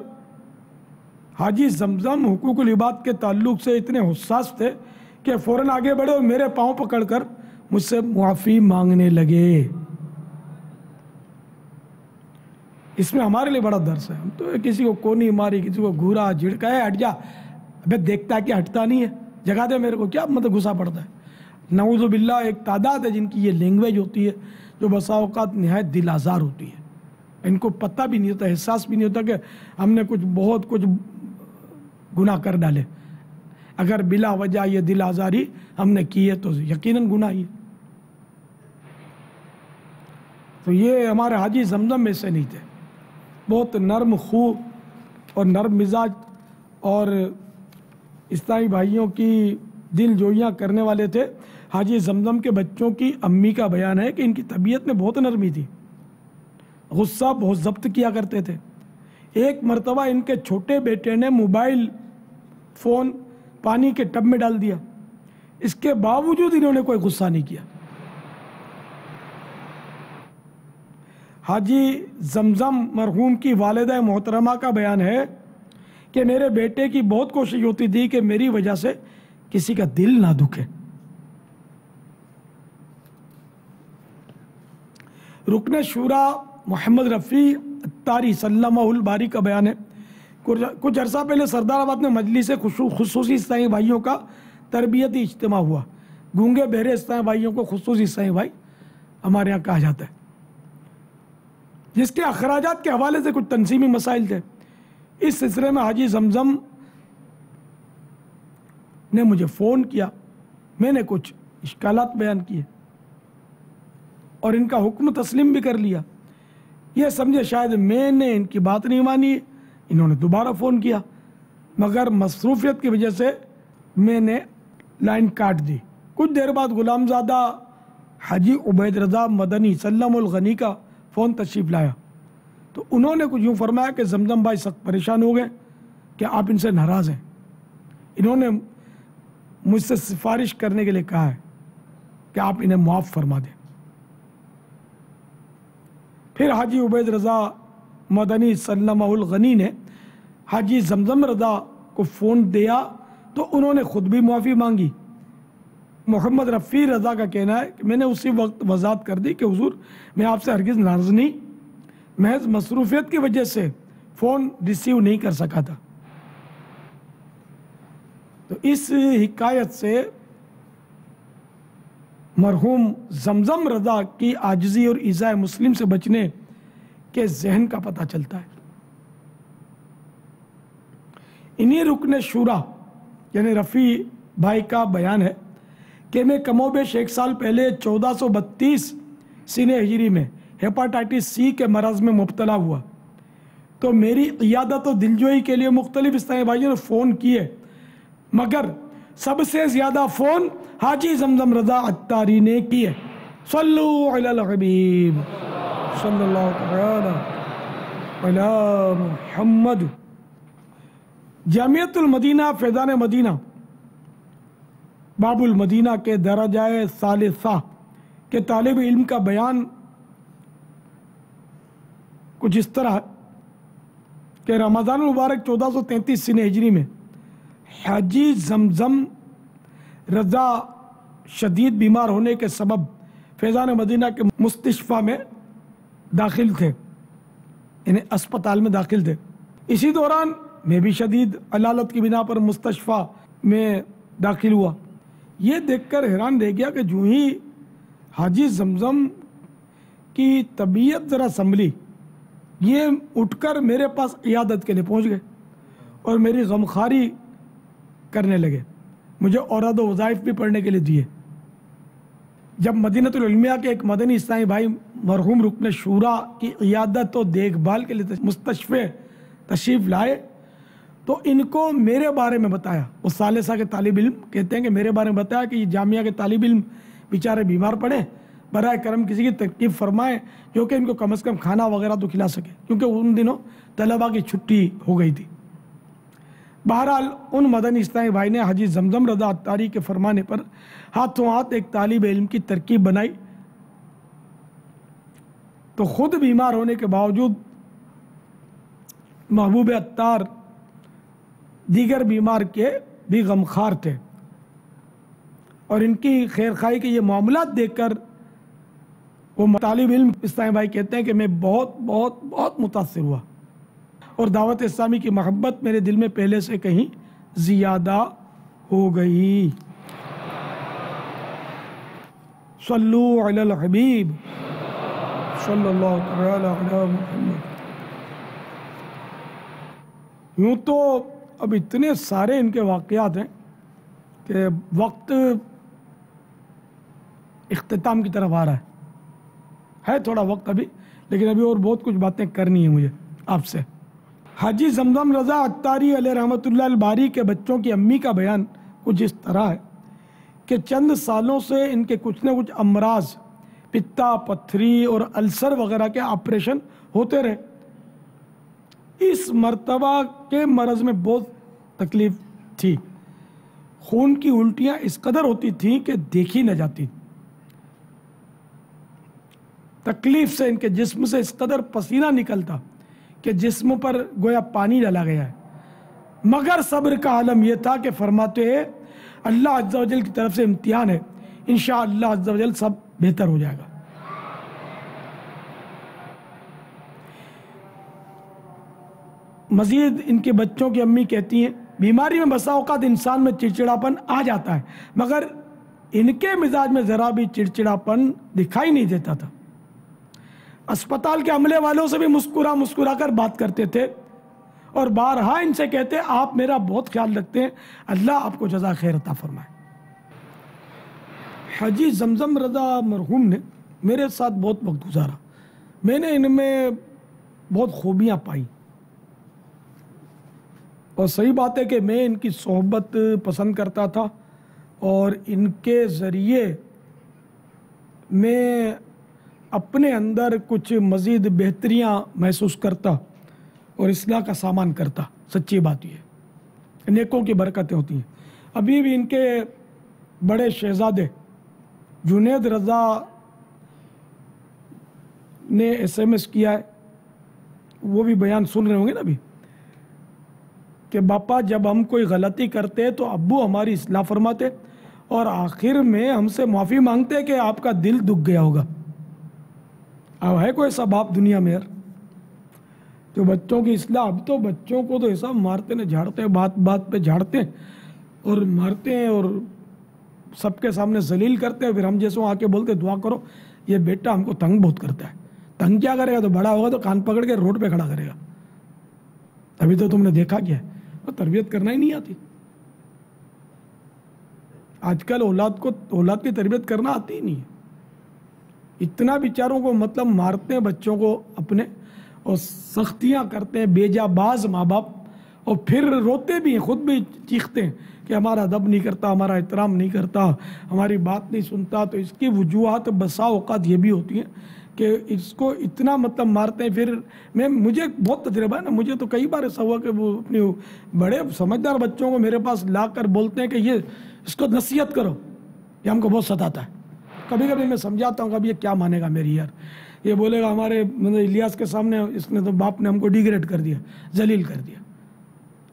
حاجی زمزم حقوق العباد کے تعلق سے اتنے حساس تھے کہ فوراً آگے بڑھے اور میرے پاؤں پکڑ کر مجھ سے معافی مانگنے لگے. اس میں ہمارے لیے بڑا درس ہے. ہم تو کسی کو کونی ماری, کسی کو گھورا جھڑکا ہے, ہٹ جا, ابے دیکھتا ہے کہ ہٹتا نہیں ہے, جگہ دے میرے کو, کیا مطلب غصہ پڑتا ہے. نعوذ باللہ ایک تعداد ہے جن کی یہ لینگویج ہوتی ہے جو بسا اوقات نہایت دل آزار ہوتی ہے. ان کو پتہ بھی نہیں ہوتا, احساس بھی نہیں ہوتا کہ ہم نے بہت کچھ گناہ کر ڈالے. اگر بلا وجہ یہ دل آزاری ہم نے کی ہے تو یقیناً گناہ ہی ہے. تو یہ ہمارے حاجی زمزم میں سے نہیں تھے, بہت نرم خو اور نرم مزاج اور اسلامی بھائیوں کی دل جوئیاں کرنے والے تھے. حاجی زمزم کے بچوں کی امی کا بیان ہے کہ ان کی طبیعت میں بہت نرمی تھی, غصہ بہت ضبط کیا کرتے تھے. ایک مرتبہ ان کے چھوٹے بیٹے نے موبائل فون پانی کے ٹب میں ڈال دیا, اس کے باوجود انہوں نے کوئی غصہ نہیں کیا. حاجی زمزم مرحوم کی والدہ محترمہ کا بیان ہے کہ میرے بیٹے کی بہت کوشش ہوتی تھی کہ میری وجہ سے کسی کا دل نہ دکھے۔ رکن شورا محمد رفیع اتاری سلمہ الباری کا بیان ہے، کچھ عرصہ پہلے سردار آباد میں مجلس خصوصی اسلامی بھائیوں کا تربیتی اجتماع ہوا۔ گونگے بہرے اسلامی بھائیوں کو خصوصی اسلامی بھائی ہمارے یہاں کہا جاتا ہے، جس کے اخراجات کے حوالے سے کچھ تنظیمی مسائل تھے۔ اس سلسلے میں حاجی زمزم نے مجھے فون کیا، میں نے کچھ اشکالات بیان کیے اور ان کا حکم تسلیم بھی کر لیا۔ یہ سمجھے شاید میں نے ان کی بات نہیں مانی، انہوں نے دوبارہ فون کیا، مگر مصروفیت کی وجہ سے میں نے لائن کاٹ دی۔ کچھ دیر بعد غلام زادہ حاجی عبید رضا مدنی سلم الغنی کا فون تشریف لایا، تو انہوں نے کچھ یوں فرمایا کہ زمزم بھائی سخت پریشان ہو گئے کہ آپ ان سے ناراض ہیں۔ انہوں نے مجھ سے سفارش کرنے کے لیے کہا ہے کہ آپ انہیں معاف فرما دیں۔ پھر حاجی عبید رضا مدنی سلمہ الغنی نے حاجی زمزم رضا کو فون دیا تو انہوں نے خود بھی معافی مانگی۔ محمد رفیع رضا کا کہنا ہے کہ میں نے اسی وقت وضاحت کر دی کہ حضور میں آپ سے ہرگز ناراض نہیں، محض مصروفیت کی وجہ سے فون ریسیو نہیں کر سکا تھا۔ تو اس حکایت سے مرحوم زمزم رضا کی عاجزی اور ایذاء مسلم سے بچنے کے ذہن کا پتہ چلتا ہے۔ انہی رکن شورا یعنی رفیع بھائی کا بیان ہے کہ میں کم و بیش 1 سال پہلے 1432 سنہ ہجری میں ہیپاٹائٹس سی کے مرض میں مبتلا ہوا، تو میری عیادت و دلجوئی کے لیے مختلف اسلامی بھائیوں نے فون کیے، مگر سب سے زیادہ فون حاجی زمزم رضا اتاری نے کیے۔ صلو علی الحبیب صلی اللہ تعالی علی محمد۔ جامعۃ المدینہ فیضان مدینہ باب المدینہ کے درجہ ثالثہ کے طالب علم کا بیان کچھ اس طرح کہ رمضان المبارک 1433 سنہ ہجری میں حاجی زمزم رضا شدید بیمار ہونے کے سبب فیضان مدینہ کے مستشفى میں داخل تھے، یعنی اسپتال میں داخل تھے۔ اسی دوران میں بھی شدید علالت کی بنا پر مستشفى میں داخل ہوا۔ یہ دیکھ کر حیران رہ گیا کہ جو ہی حاجی زمزم کی طبیعت ذرا سنبھلی، یہ اٹھ کر میرے پاس عیادت کے لیے پہنچ گئے اور میری غمخواری کرنے لگے، مجھے اوراد و وظائف بھی پڑھنے کے لیے دیے۔ جب مدینۃ العلمیہ کے ایک مدنی اسلامی بھائی مرحوم رکن شورا کی عیادت و دیکھ بھال کے لیے مستشفے تشریف لائے تو ان کو میرے بارے میں بتایا۔ وہ ثالثہ کے طالب علم کہتے ہیں کہ میرے بارے میں بتایا کہ یہ جامعہ کے طالب علم بیچارے بیمار پڑے، برائے کرم کسی کی ترکیب فرمائیں جو کہ ان کو کم از کم کھانا وغیرہ تو کھلا سکے، کیونکہ ان دنوں طلباء کی چھٹی ہو گئی تھی۔ بہرحال ان مدنی اسلامی بھائی نے حاجی زمزم رضا اتاری کے فرمانے پر ہاتھوں ہاتھ ایک طالب علم کی ترکیب بنائی، تو خود بیمار ہونے کے باوجود محبوب اتار دیگر بیمار کے بھی غمخوار تھے، اور ان کی خیرخواہی کے یہ معاملات دیکھ کر وہ طالب علم اسلامی بھائی کہتے ہیں کہ میں بہت بہت بہت متاثر ہوا، اور دعوت اسلامی کی محبت میرے دل میں پہلے سے کہیں زیادہ ہو گئی۔ صلو علی الحبیب صلی اللہ تعالی علی محمد۔ یوں تو اب اتنے سارے ان کے واقعات ہیں کہ وقت اختتام کی طرف آ رہا ہے تھوڑا وقت ابھی، لیکن ابھی اور بہت کچھ باتیں کرنی ہیں مجھے آپ سے۔ حاجی زمزم رضا اتاری علیہ رحمۃ اللہ الباری کے بچوں کی امی کا بیان کچھ اس طرح ہے کہ چند سالوں سے ان کے کچھ نہ کچھ امراض، پتا، پتھری اور السر وغیرہ کے آپریشن ہوتے رہے۔ اس مرتبہ کے مرض میں بہت تکلیف تھی، خون کی الٹیاں اس قدر ہوتی تھیں کہ دیکھی نہ جاتی۔ تکلیف سے ان کے جسم سے اس قدر پسینہ نکلتا کہ جسم پر گویا پانی ڈالا گیا ہے، مگر صبر کا عالم یہ تھا کہ فرماتے ہیں اللہ عز و جل کی طرف سے امتحان ہے، انشاءاللہ عز و جل سب بہتر ہو جائے گا۔ مزید ان کے بچوں کی امی کہتی ہیں بیماری میں بسا اوقات انسان میں چڑچڑاپن آ جاتا ہے، مگر ان کے مزاج میں ذرا بھی چڑچڑاپن دکھائی نہیں دیتا تھا۔ اسپتال کے عملے والوں سے بھی مسکرا کر بات کرتے تھے اور بارہا ان سے کہتے آپ میرا بہت خیال رکھتے ہیں، اللہ آپ کو جزا خیر عطا فرمائے۔ حاجی زمزم رضا مرحوم نے میرے ساتھ بہت وقت گزارا، میں نے ان میں بہت خوبیاں پائی، اور صحیح بات ہے کہ میں ان کی صحبت پسند کرتا تھا اور ان کے ذریعے میں اپنے اندر کچھ مزید بہتریاں محسوس کرتا اور اصلاح کا سامان کرتا۔ سچی بات یہ ہے، نیکوں کی برکتیں ہوتی ہیں۔ ابھی بھی ان کے بڑے شہزادے جنید رضا نے SMS کیا ہے، وہ بھی بیان سن رہے ہوں گے نا ابھی، کہ باپا جب ہم کوئی غلطی کرتے تو ابو ہماری اصلاح فرماتے اور آخر میں ہم سے معافی مانگتے کہ آپ کا دل دکھ گیا ہوگا۔ اب ہے کوئی ایسا باپ دنیا میں یار جو بچوں کی اصلاح؟ اب تو بچوں کو تو ایسا مارتے ہیں، جھاڑتے ہیں، بات بات پہ جھاڑتے ہیں اور مارتے ہیں اور سب کے سامنے ذلیل کرتے ہیں، پھر ہم جیسے آ کے بولتے دعا کرو۔ یہ بیٹا ہم کو تنگ بہت کرتا ہے۔ تنگ کیا کرے گا؟ تو بڑا ہوگا تو کان پکڑ کے روڈ پہ کھڑا کرے گا۔ ابھی تو تم نے دیکھا کیا ہے، وہ تربیت کرنا ہی نہیں آتی۔ آج کل اولاد کی تربیت کرنا آتی ہی نہیں ہے۔ اتنا بیچاروں کو مطلب مارتے ہیں بچوں کو اپنے، اور سختیاں کرتے ہیں بیجا باز ماں باپ، اور پھر روتے بھی ہیں، خود بھی چیختے ہیں کہ ہمارا ادب نہیں کرتا، ہمارا احترام نہیں کرتا، ہماری بات نہیں سنتا۔ تو اس کی وجوہات بسا اوقات یہ بھی ہوتی ہیں کہ اس کو اتنا مطلب مارتے ہیں۔ پھر مجھے بہت تجربہ ہے نا، مجھے تو کئی بار ایسا ہوا کہ وہ اپنی بڑے سمجھدار بچوں کو میرے پاس لا کر بولتے ہیں کہ یہ اس کو نصیحت کرو، یہ ہم کو بہت ستاتا ہے۔ کبھی کبھی میں سمجھاتا ہوں کہ اب یہ کیا مانے گا میری یار، یہ بولے گا ہمارے الیاس کے سامنے اس نے تو باپ نے ہم کو ڈیگریڈ کر دیا، ذلیل کر دیا،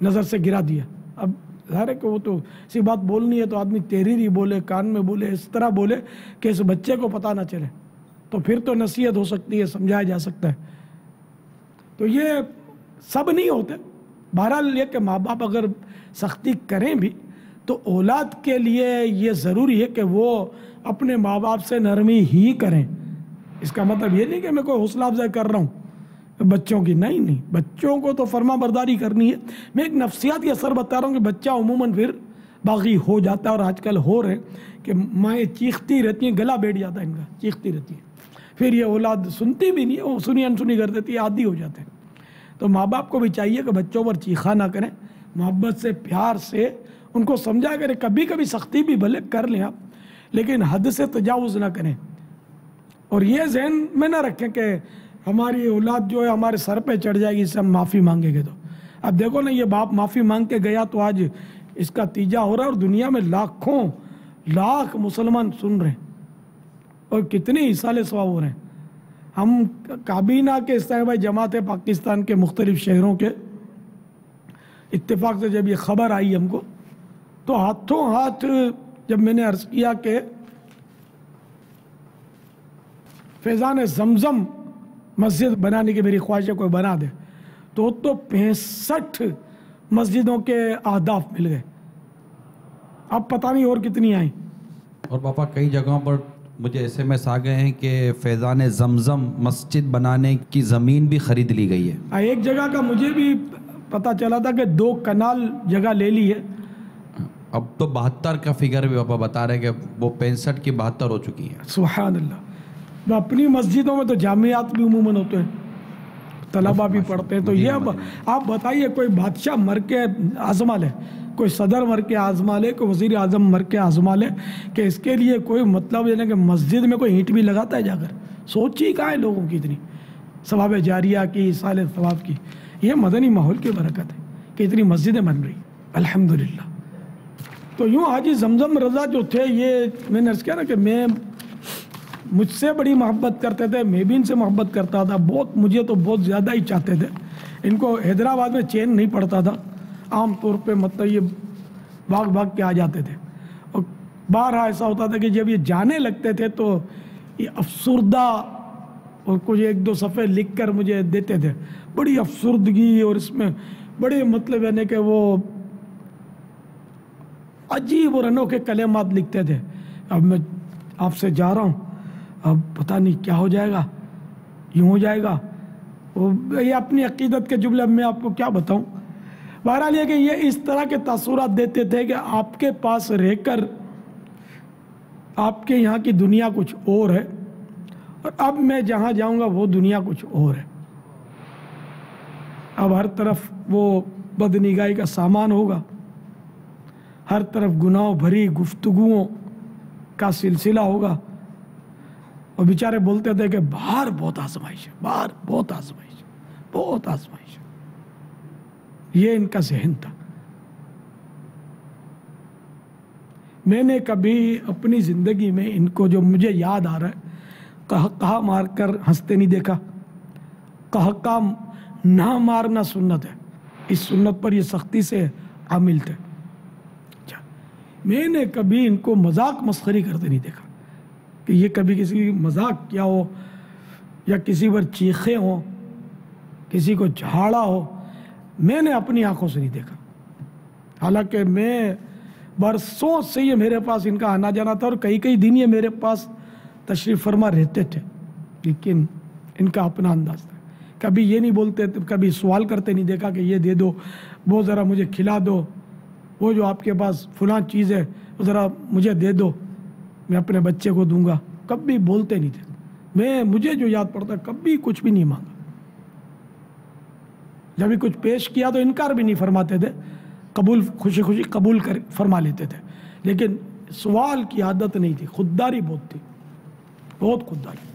نظر سے گرا دیا۔ اب ظاہر ہے کہ وہ تو اسی بات بولنی ہے تو آدمی تحریری بولے، کان میں بولے، اس طرح بولے کہ اس بچے کو پتہ نہ چلے، تو پھر تو نصیحت ہو سکتی ہے، سمجھایا جا سکتا ہے۔ تو یہ سب نہیں ہوتے۔ بہرحال یہ کہ ماں باپ اگر سختی کریں بھی تو اولاد کے لیے یہ ضروری ہے کہ وہ اپنے ماں باپ سے نرمی ہی کریں۔ اس کا مطلب یہ نہیں کہ میں کوئی حوصلہ افزائی کر رہا ہوں بچوں کی، نہیں، بچوں کو تو فرما برداری کرنی ہے۔ میں ایک نفسیاتی اثر بتا رہا ہوں کہ بچہ عموماً پھر باغی ہو جاتا ہے، اور آج کل ہو رہے ہیں کہ مائیں چیختی رہتی ہیں، گلا بیٹھ جاتا ہے ان کا، چیختی رہتی ہیں، پھر یہ اولاد سنتی بھی نہیں ہے، وہ سنی انسنی کر دیتی ہے، عادی ہو جاتے ہیں۔ تو ماں باپ کو بھی چاہیے کہ بچوں پر چیخا نہ کریں، محبت سے، پیار سے ان کو سمجھا کریں۔ کبھی کبھی سختی بھی بھلے کر لیں آپ، لیکن حد سے تجاوز نہ کریں، اور یہ ذہن میں نہ رکھیں کہ ہماری اولاد جو ہے ہمارے سر پہ چڑھ جائے گی اس سے ہم معافی مانگیں گے۔ تو اب دیکھو نا، یہ باپ معافی مانگ کے گیا تو آج اس کا تیجا ہو رہا ہے، اور دنیا میں لاکھوں لاکھ مسلمان سن رہے ہیں اور کتنے ایصال ثواب ہو رہے ہیں۔ ہم کابینہ کے اسلامی بھائی جماعت پاکستان کے مختلف شہروں کے اتفاق سے جب یہ خبر آئی ہم کو، تو ہاتھوں ہاتھ جب میں نے عرض کیا کہ فیضان زمزم مسجد بنانے کی میری خواہش ہے، کوئی بنا دے، تو 65 مسجدوں کے اہداف مل گئے۔ اب پتہ نہیں اور کتنی آئیں۔ اور پاپا کئی جگہوں پر مجھے SMS آ گئے ہیں کہ فیضان زمزم مسجد بنانے کی زمین بھی خرید لی گئی ہے۔ ایک جگہ کا مجھے بھی پتہ چلا تھا کہ 2 کنال جگہ لے لی ہے۔ اب تو 72 کا فگر بھی پاپا بتا رہے کہ وہ 65 کی 72 ہو چکی ہے۔ سبحان اللہ۔ اپنی مسجدوں میں تو جامعات بھی عموماً ہوتے ہیں، طلبہ بھی پڑھتے ہیں۔ تو یہ اب آپ بتائیے، کوئی بادشاہ مر کے آزما لے، کوئی صدر مر کے آزما لے، کوئی وزیر اعظم مر کے آزما لے، کہ اس کے لیے کوئی مطلب یہ کہ مسجد میں کوئی اینٹ بھی لگاتا ہے جا کر؟ سوچ ہی کہاں ہے لوگوں کی اتنی ثواب جاریہ کی، ایصال ثواب کی۔ یہ مدنی ماحول کی برکت ہے کہ اتنی مسجدیں بن رہی، الحمدللہ۔ تو یوں حاجی زمزم رضا جو تھے، یہ میں نے عرض کیا نا کہ میں مجھ سے بڑی محبت کرتے تھے، میں بھی ان سے محبت کرتا تھا، مجھے تو بہت زیادہ ہی چاہتے تھے۔ ان کو حیدرآباد میں چین نہیں پڑتا تھا، عام طور پہ مطلب یہ بھاگ کے آ جاتے تھے، اور بارہا ایسا ہوتا تھا کہ جب یہ جانے لگتے تھے تو یہ افسردہ اور کچھ ایک دو صفحے لکھ کر مجھے دیتے تھے، بڑی افسردگی، اور اس میں بڑے مطلب یعنی کہ وہ عجیب اور انوکھے کلمات لکھتے تھے۔ اب میں آپ سے جا رہا ہوں، اب پتہ نہیں کیا ہو جائے گا، یوں ہو جائے گا، یہ اپنی عقیدت کے جملے میں آپ کو کیا بتاؤں۔ بہرحال یہ کہ یہ اس طرح کے تاثرات دیتے تھے کہ آپ کے پاس رہ کر آپ کے یہاں کی دنیا کچھ اور ہے، اور اب میں جہاں جاؤں گا وہ دنیا کچھ اور ہے۔ اب ہر طرف وہ بدنگاہی کا سامان ہوگا، ہر طرف گناہوں بھری گفتگوؤں کا سلسلہ ہوگا، اور بیچارے بولتے تھے کہ باہر بہت آزمائش ہے، باہر بہت آزمائش ہے، بہت آزمائش ہے۔ یہ ان کا ذہن تھا۔ میں نے کبھی اپنی زندگی میں ان کو، جو مجھے یاد آ رہا ہے، کہا مار کر ہنستے نہیں دیکھا۔ کہا نہ مارنا سنت ہے، اس سنت پر یہ سختی سے عامل تھے۔ میں نے کبھی ان کو مذاق مسخری کرتے نہیں دیکھا کہ یہ کبھی کسی کی مذاق کیا ہو، یا کسی پر چیخے ہوں، کسی کو جھاڑا ہو، میں نے اپنی آنکھوں سے نہیں دیکھا۔ حالانکہ میں برسوں سے یہ میرے پاس ان کا آنا جانا تھا، اور کئی دن یہ میرے پاس تشریف فرما رہتے تھے، لیکن ان کا اپنا انداز تھا۔ کبھی یہ نہیں بولتے، کبھی سوال کرتے نہیں دیکھا کہ یہ دے دو، وہ ذرا مجھے کھلا دو، وہ جو آپ کے پاس فلاں چیز ہے وہ ذرا مجھے دے دو، میں اپنے بچے کو دوں گا۔ کبھی بولتے نہیں تھے۔ مجھے جو یاد پڑتا کبھی کچھ بھی نہیں مانگا۔ جب بھی کچھ پیش کیا تو انکار بھی نہیں فرماتے تھے، قبول خوشی خوشی قبول کر فرما لیتے تھے، لیکن سوال کی عادت نہیں تھی۔ خودداری بہت تھی، بہت خودداری۔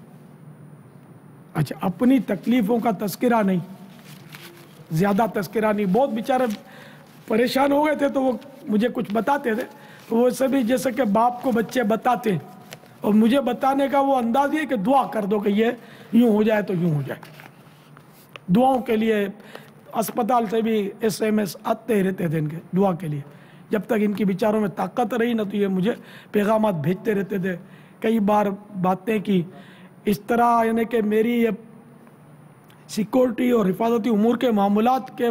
اچھا، اپنی تکلیفوں کا تذکرہ نہیں، زیادہ تذکرہ نہیں۔ بہت بیچارے پریشان ہو گئے تھے تو وہ مجھے کچھ بتاتے تھے، تو وہ سبھی جیسے کہ باپ کو بچے بتاتے ہیں، اور مجھے بتانے کا وہ انداز یہ کہ دعا کر دو کہ یہ یوں ہو جائے تو یوں ہو جائے۔ دعاؤں کے لیے اسپتال سے بھی SMS آتے رہتے تھے ان کے دعا کے لیے۔ جب تک ان کی بیچاروں میں طاقت رہی نہ تو یہ مجھے پیغامات بھیجتے رہتے تھے۔ کئی بار باتیں کی اس طرح، یعنی کہ میری یہ سیکورٹی اور حفاظتی امور کے معاملات کے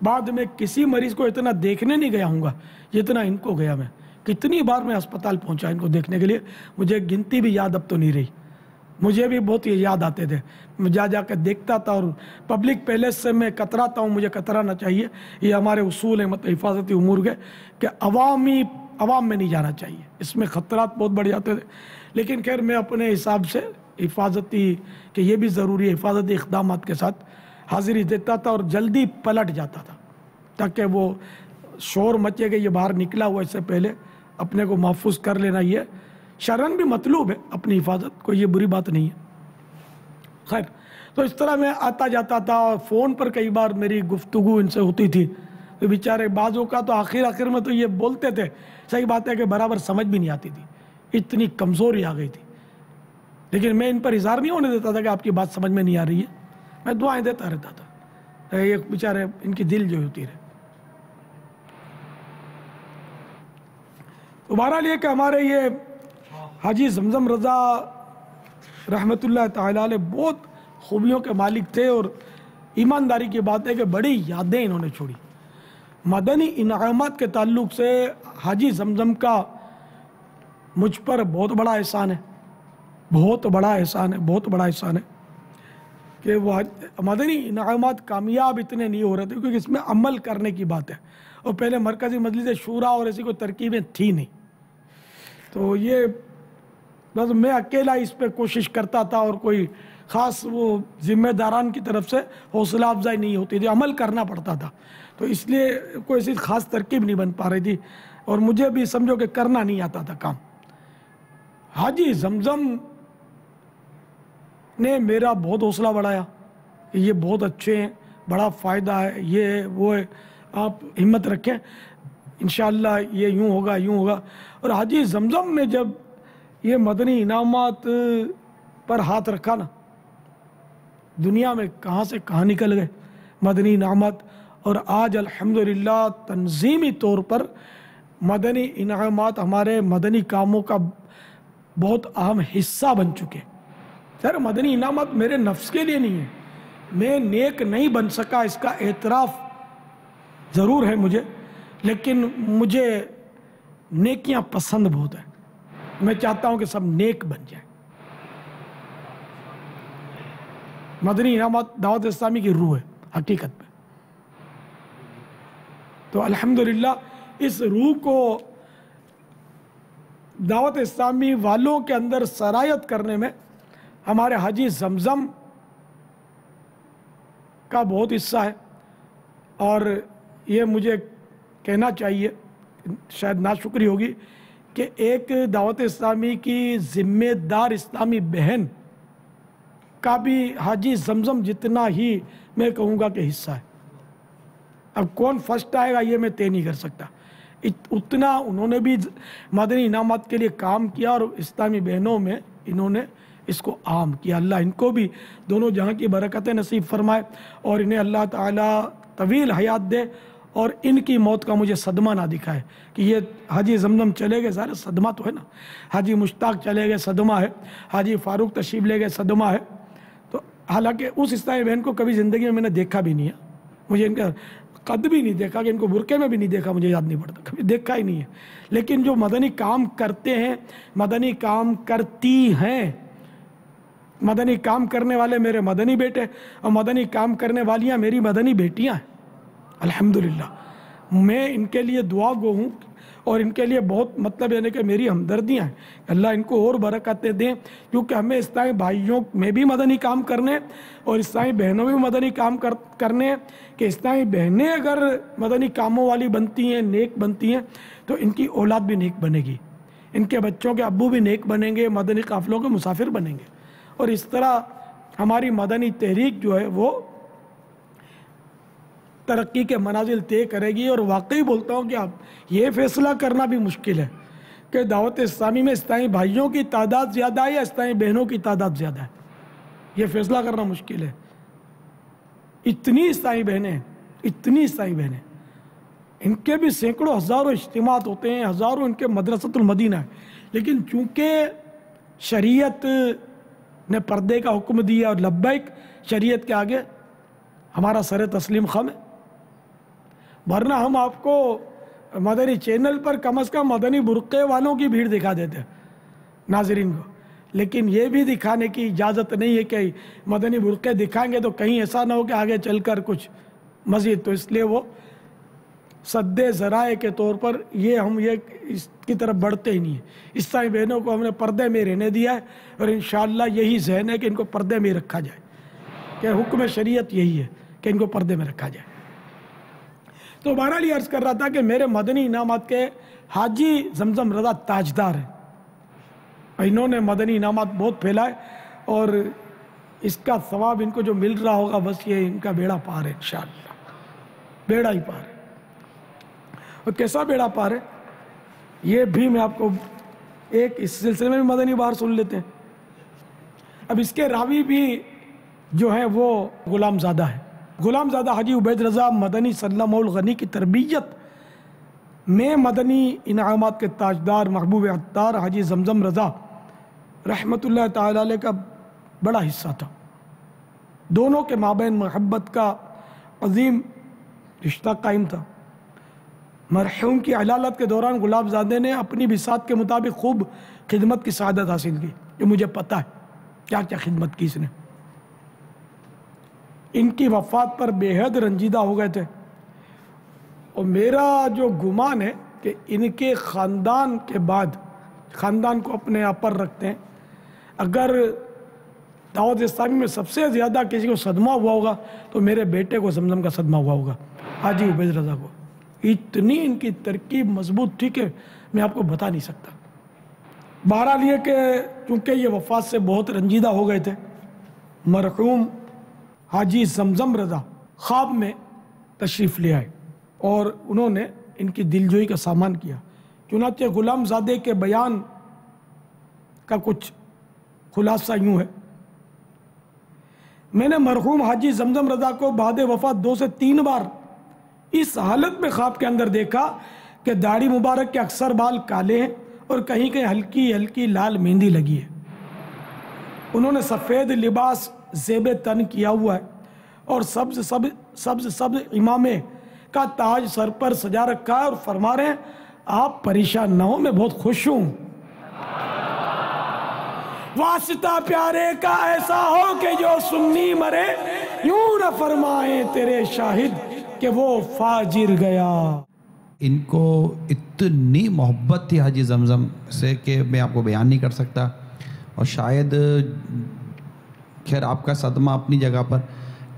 بعد میں کسی مریض کو اتنا دیکھنے نہیں گیا ہوں گا جتنا ان کو گیا۔ میں کتنی بار میں اسپتال پہنچا ان کو دیکھنے کے لیے، مجھے گنتی بھی یاد اب تو نہیں رہی۔ مجھے بھی بہت یہ یاد آتے تھے، میں جا کے دیکھتا تھا، اور پبلک پیلیس سے میں کتراتا ہوں، مجھے کترانا چاہیے، یہ ہمارے اصول ہیں مطلب حفاظتی امور کے، کہ عوام میں نہیں جانا چاہیے، اس میں خطرات بہت بڑھ جاتے تھے۔ لیکن خیر میں اپنے حساب سے حفاظتی، کہ یہ بھی ضروری ہے، حفاظتی اقدامات کے ساتھ حاضری دیتا تھا، اور جلدی پلٹ جاتا تھا تاکہ وہ شور مچے کہ یہ باہر نکلا ہوا، اس سے پہلے اپنے کو محفوظ کر لینا۔ یہ شرعاً بھی مطلوب ہے اپنی حفاظت، کوئی یہ بری بات نہیں ہے۔ خیر، تو اس طرح میں آتا جاتا تھا، اور فون پر کئی بار میری گفتگو ان سے ہوتی تھی، تو بیچارے بعضوں کا تو آخر میں تو یہ بولتے تھے، صحیح بات ہے کہ برابر سمجھ بھی نہیں آتی تھی، اتنی کمزوری آ گئی تھی، لیکن میں ان پر اظہار نہیں ہونے دیتا تھا کہ آپ کی بات سمجھ میں نہیں آ رہی ہے، میں دعائیں دیتا رہتا تھا، یہ بیچارے ان کی دل جو ہوتی رہے۔ تو بہرحال یہ کہ ہمارے یہ حاجی زمزم رضا رحمۃ اللہ تعالیٰ علیہ بہت خوبیوں کے مالک تھے، اور ایمانداری کی بات ہے کہ بڑی یادیں انہوں نے چھوڑی۔ مدنی انعامات کے تعلق سے حاجی زمزم کا مجھ پر بہت بڑا احسان ہے، بہت بڑا احسان ہے، بہت بڑا احسان ہے کہ وہ مدنی انعامات کامیاب اتنے نہیں ہو رہے تھے کیونکہ اس میں عمل کرنے کی بات ہے، اور پہلے مرکزی مجلس شورا اور ایسی کوئی ترکیبیں تھی نہیں، تو یہ بس میں اکیلا اس پہ کوشش کرتا تھا، اور کوئی خاص وہ ذمہ داران کی طرف سے حوصلہ افزائی نہیں ہوتی تھی، عمل کرنا پڑتا تھا، تو اس لیے کوئی ایسی خاص ترکیب نہیں بن پا رہی تھی، اور مجھے بھی سمجھو کہ کرنا نہیں آتا تھا کام۔ حاجی زمزم نے میرا بہت حوصلہ بڑھایا کہ یہ بہت اچھے ہیں، بڑا فائدہ ہے، یہ ہے وہ ہے، آپ ہمت رکھیں، انشاءاللہ یہ یوں ہوگا یوں ہوگا۔ اور حاجی زمزم نے جب یہ مدنی انعامات پر ہاتھ رکھا نا، دنیا میں کہاں سے کہاں نکل گئے مدنی انعامات، اور آج الحمدللہ تنظیمی طور پر مدنی انعامات ہمارے مدنی کاموں کا بہت اہم حصہ بن چکے۔ سر مدنی انعامات میرے نفس کے لیے نہیں ہے، میں نیک نہیں بن سکا اس کا اعتراف ضرور ہے مجھے، لیکن مجھے نیکیاں پسند بہت ہیں، میں چاہتا ہوں کہ سب نیک بن جائیں۔ مدنی انعامات دعوت اسلامی کی روح ہے حقیقت میں، تو الحمدللہ اس روح کو دعوت اسلامی والوں کے اندر سرایت کرنے میں ہمارے حاجی زمزم کا بہت حصہ ہے، اور یہ مجھے کہنا چاہیے، شاید ناشکری ہوگی، کہ ایک دعوت اسلامی کی ذمہ دار اسلامی بہن کا بھی حاجی زمزم جتنا ہی میں کہوں گا کہ حصہ ہے۔ اب کون فرسٹ آئے گا یہ میں طے نہیں کر سکتا، اتنا انہوں نے بھی مدنی انعامات کے لیے کام کیا، اور اسلامی بہنوں میں انہوں نے اس کو عام کیا۔ اللہ ان کو بھی دونوں جہاں کی برکتیں نصیب فرمائے، اور انہیں اللہ تعالیٰ طویل حیات دے، اور ان کی موت کا مجھے صدمہ نہ دکھائے کہ یہ حاجی زمزم چلے گئے، ظاہر صدمہ تو ہے نا، حاجی مشتاق چلے گئے صدمہ ہے، حاجی فاروق تشریف لے گئے صدمہ ہے۔ تو حالانکہ اس اسلامی بہن کو کبھی زندگی میں میں نے دیکھا بھی نہیں ہے، مجھے ان کا قد بھی نہیں دیکھا، کہ ان کو برقعے میں بھی نہیں دیکھا، مجھے یاد نہیں پڑتا، کبھی دیکھا ہی نہیں ہے۔ لیکن جو مدنی کام کرتے ہیں، مدنی کام کرتی ہیں، مدنی کام کرنے والے میرے مدنی بیٹے، اور مدنی کام کرنے والیاں میری مدنی بیٹیاں ہیں الحمدللہ۔ میں ان کے لیے دعا گو ہوں، اور ان کے لیے بہت مطلب یعنی کہ میری ہمدردیاں ہیں، اللہ ان کو اور برکتیں دیں، کیونکہ ہمیں اسلامی بھائیوں میں بھی مدنی کام کرنے، اور اسلامی بہنوں میں بھی مدنی کام کرنے، کہ اسلامی بہنیں اگر مدنی کاموں والی بنتی ہیں، نیک بنتی ہیں، تو ان کی اولاد بھی نیک بنے گی، ان کے بچوں کے ابو بھی نیک بنیں گے، مدنی قافلوں کے مسافر بنیں گے، اور اس طرح ہماری مدنی تحریک جو ہے وہ ترقی کے منازل طے کرے گی۔ اور واقعی بولتا ہوں کہ اب یہ فیصلہ کرنا بھی مشکل ہے کہ دعوت اسلامی میں اسلامی بھائیوں کی تعداد زیادہ ہے یا اسلامی بہنوں کی تعداد زیادہ ہے، یہ فیصلہ کرنا مشکل ہے۔ اتنی اسلامی بہنیں، اتنی اسلامی بہنیں، ان کے بھی سینکڑوں ہزاروں اجتماعات ہوتے ہیں، ہزاروں ان کے مدرسۃ المدینہ ہے، لیکن چونکہ شریعت نے پردے کا حکم دیا، اور لبیک شریعت کے آگے ہمارا سر تسلیم خم ہے، ورنہ ہم آپ کو مدنی چینل پر کم از کم مدنی برقعے والوں کی بھیڑ دکھا دیتے ہیں ناظرین کو، لیکن یہ بھی دکھانے کی اجازت نہیں ہے کہ مدنی برقعے دکھائیں گے تو کہیں ایسا نہ ہو کہ آگے چل کر کچھ مزید، تو اس لیے وہ سد ذرائع کے طور پر ہم اس کی طرف بڑھتے ہی نہیں ہیں۔ اسلامی بہنوں کو ہم نے پردے میں رہنے دیا ہے، اور انشاءاللہ یہی ذہن ہے کہ ان کو پردے میں رکھا جائے، کہ حکم شریعت یہی ہے کہ ان کو پردے میں رکھا جائے۔ تو بہرحال یہ عرض کر رہا تھا کہ میرے مدنی انعامات کے حاجی زمزم رضا تاجدار ہیں، اور انہوں نے مدنی انعامات بہت پھیلائے، اور اس کا ثواب ان کو جو مل رہا ہوگا بس یہ ان کا بیڑا پار ہے انشاءاللہ، بیڑا ہی پار ہے۔ اور کیسا بیڑا پار ہے یہ بھی میں آپ کو ایک اس سلسلے میں بھی مدنی بہار سن لیتے ہیں۔ اب اس کے راوی بھی جو ہیں وہ غلام زادہ ہے، غلام زادہ حاجی عبید رضا مدنی سلم الغنی کی تربیت میں مدنی انعامات کے تاجدار محبوب عطار حاجی زمزم رضا رحمۃ اللہ تعالی علیہ کا بڑا حصہ تھا۔ دونوں کے مابین محبت کا عظیم رشتہ قائم تھا۔ مرحوم کی علالت کے دوران غلام زادے نے اپنی بساط کے مطابق خوب خدمت کی سعادت حاصل کی، یہ مجھے پتہ ہے کیا کیا خدمت کی اس نے۔ ان کی وفات پر بے حد رنجیدہ ہو گئے تھے، اور میرا جو گمان ہے کہ ان کے خاندان کے بعد، خاندان کو اپنے آپ پر رکھتے ہیں، اگر دعوت اسلامی میں سب سے زیادہ کسی کو صدمہ ہوا ہوگا تو میرے بیٹے کو زمزم کا صدمہ ہوا ہوگا، حاجی عبید رضا کو۔ اتنی ان کی ترکیب مضبوط تھی کہ میں آپ کو بتا نہیں سکتا۔ بہرحال یہ کہ چونکہ یہ وفات سے بہت رنجیدہ ہو گئے تھے، مرحوم حاجی زمزم رضا خواب میں تشریف لے آئے، اور انہوں نے ان کی دلجوئی کا سامان کیا۔ چنانچہ غلام زادے کے بیان کا کچھ خلاصہ یوں ہے، میں نے مرحوم حاجی زمزم رضا کو بعد وفات 2 سے 3 بار اس حالت میں خواب کے اندر دیکھا کہ داڑھی مبارک کے اکثر بال کالے ہیں اور کہیں کہیں ہلکی ہلکی لال مہندی لگی ہے۔ انہوں نے سفید لباس زیب تن کیا ہوا ہے اور سبز امامے کا تاج سر پر سجا رکھا ہے اور فرما رہے ہیں آپ پریشان نہ ہو، میں بہت خوش ہوں۔ واسطہ پیارے کا ایسا ہو کہ جو سنی مرے، یوں نہ فرمائیں تیرے شاہد کہ وہ فاجر گیا۔ ان کو اتنی محبت تھی حاجی زمزم سے کہ میں آپ کو بیان نہیں کر سکتا، اور شاید خیر آپ کا صدمہ اپنی جگہ پر،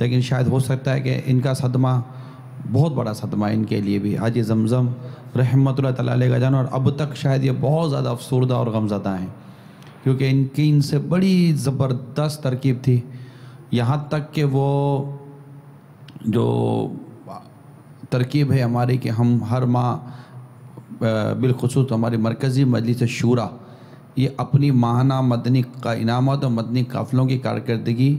لیکن شاید ہو سکتا ہے کہ ان کا صدمہ بہت بڑا صدمہ ہے ان کے لیے بھی۔ حاجی زمزم رحمۃ اللہ تعالیٰ علیہ کا جانا، اور اب تک شاید یہ بہت زیادہ افسردہ اور غمزدہ ہیں، کیونکہ ان سے بڑی زبردست ترکیب تھی، یہاں تک کہ وہ جو ترکیب ہے ہماری کہ ہم ہر ماہ بالخصوص ہماری مرکزی مجلس شورا یہ اپنی ماہانہ مدنی انعامات اور مدنی قافلوں کی کارکردگی،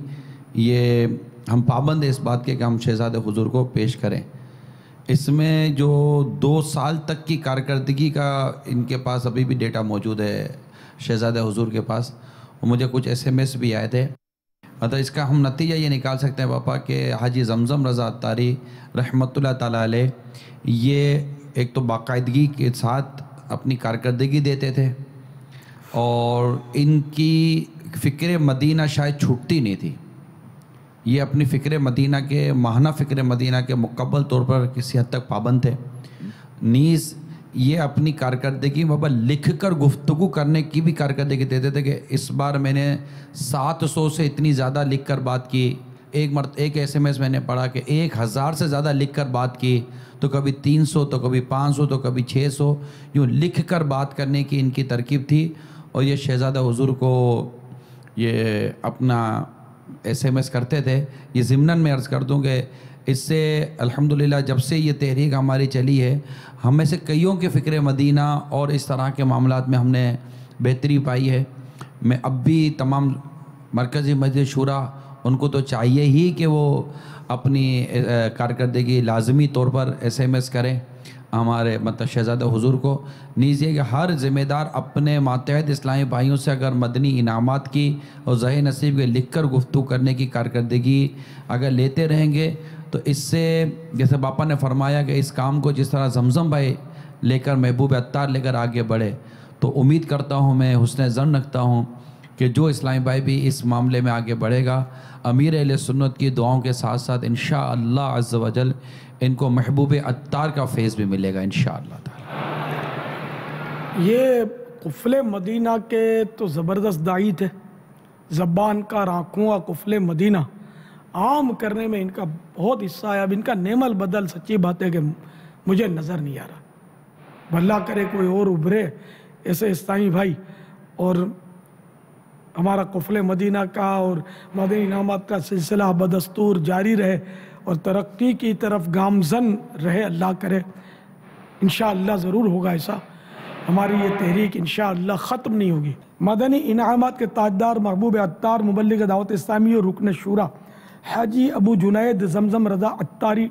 یہ ہم پابند ہیں اس بات کے کہ ہم شہزادہ حضور کو پیش کریں۔ اس میں جو 2 سال تک کی کارکردگی کا ان کے پاس ابھی بھی ڈیٹا موجود ہے شہزادہ حضور کے پاس، اور مجھے کچھ SMS بھی آئے تھے۔ مطلب اس کا ہم نتیجہ یہ نکال سکتے ہیں پاپا کہ حاجی زمزم رضا عطاری رحمۃ اللہ تعالیٰ علیہ یہ ایک تو باقاعدگی کے ساتھ اپنی کارکردگی دیتے تھے، اور ان کی فکر مدینہ شاید چھوٹتی نہیں تھی۔ یہ اپنی فکر مدینہ کے ماہانہ فکر مدینہ کے مکمل طور پر کسی حد تک پابند تھے، نیز یہ اپنی کارکردگی بابا لکھ کر گفتگو کرنے کی بھی کارکردگی دیتے تھے کہ اس بار میں نے 700 سے اتنی زیادہ لکھ کر بات کی، ایک SMS میں نے پڑھا کہ 1000 سے زیادہ لکھ کر بات کی، تو کبھی 300 تو کبھی 500 تو کبھی 600 یوں لکھ کر بات کرنے کی ان کی ترکیب تھی۔ اور یہ شہزادہ حضور کو یہ اپنا SMS کرتے تھے۔ یہ ضمناً میں عرض کر دوں کہ اس سے الحمدللہ جب سے یہ تحریک ہماری چلی ہے، ہم میں سے کئیوں کے فکر مدینہ اور اس طرح کے معاملات میں ہم نے بہتری پائی ہے۔ میں اب بھی تمام مرکزی مجلس شورا ان کو تو چاہیے ہی کہ وہ اپنی کارکردگی لازمی طور پر SMS کریں ہمارے مطلب شہزادہ حضور کو، نیز یہ کہ ہر ذمہ دار اپنے ماتحت اسلامی بھائیوں سے اگر مدنی انعامات کی اور ظاہر نصیب کے لکھ کر گفتگو کرنے کی کارکردگی اگر لیتے رہیں گے، تو اس سے جیسے باپا نے فرمایا کہ اس کام کو جس طرح زمزم بھائی لے کر محبوب عطار لے کر آگے بڑھے، تو امید کرتا ہوں، میں حسن ظن رکھتا ہوں کہ جو اسلامی بھائی بھی اس معاملے میں آگے بڑھے گا، امیر اہل سنت کی دعاؤں کے ساتھ ساتھ انشاءاللہ عز و جل ان کو محبوب عطار کا فیض بھی ملے گا انشاءاللہ تعالی۔ یہ قفل مدینہ کے تو زبردست داعی تھے، زبان کا رانکھوں کا قفل مدینہ عام کرنے میں ان کا بہت حصہ ہے۔ اب ان کا نعم البدل سچی بات ہے کہ مجھے نظر نہیں آ رہا، بھلا کرے کوئی اور ابھرے ایسے اسلامی بھائی، اور ہمارا قفل مدینہ کا اور مدنی انعامات کا سلسلہ بدستور جاری رہے اور ترقی کی طرف گامزن رہے، اللہ کرے انشاءاللہ ضرور ہوگا ایسا۔ ہماری یہ تحریک انشاءاللہ ختم نہیں ہوگی۔ مدنی انعامات کے تاجدار محبوب عطار مبلغ دعوت اسلامی اور رکن شورا حاجی ابو جنید زمزم رضا عطاری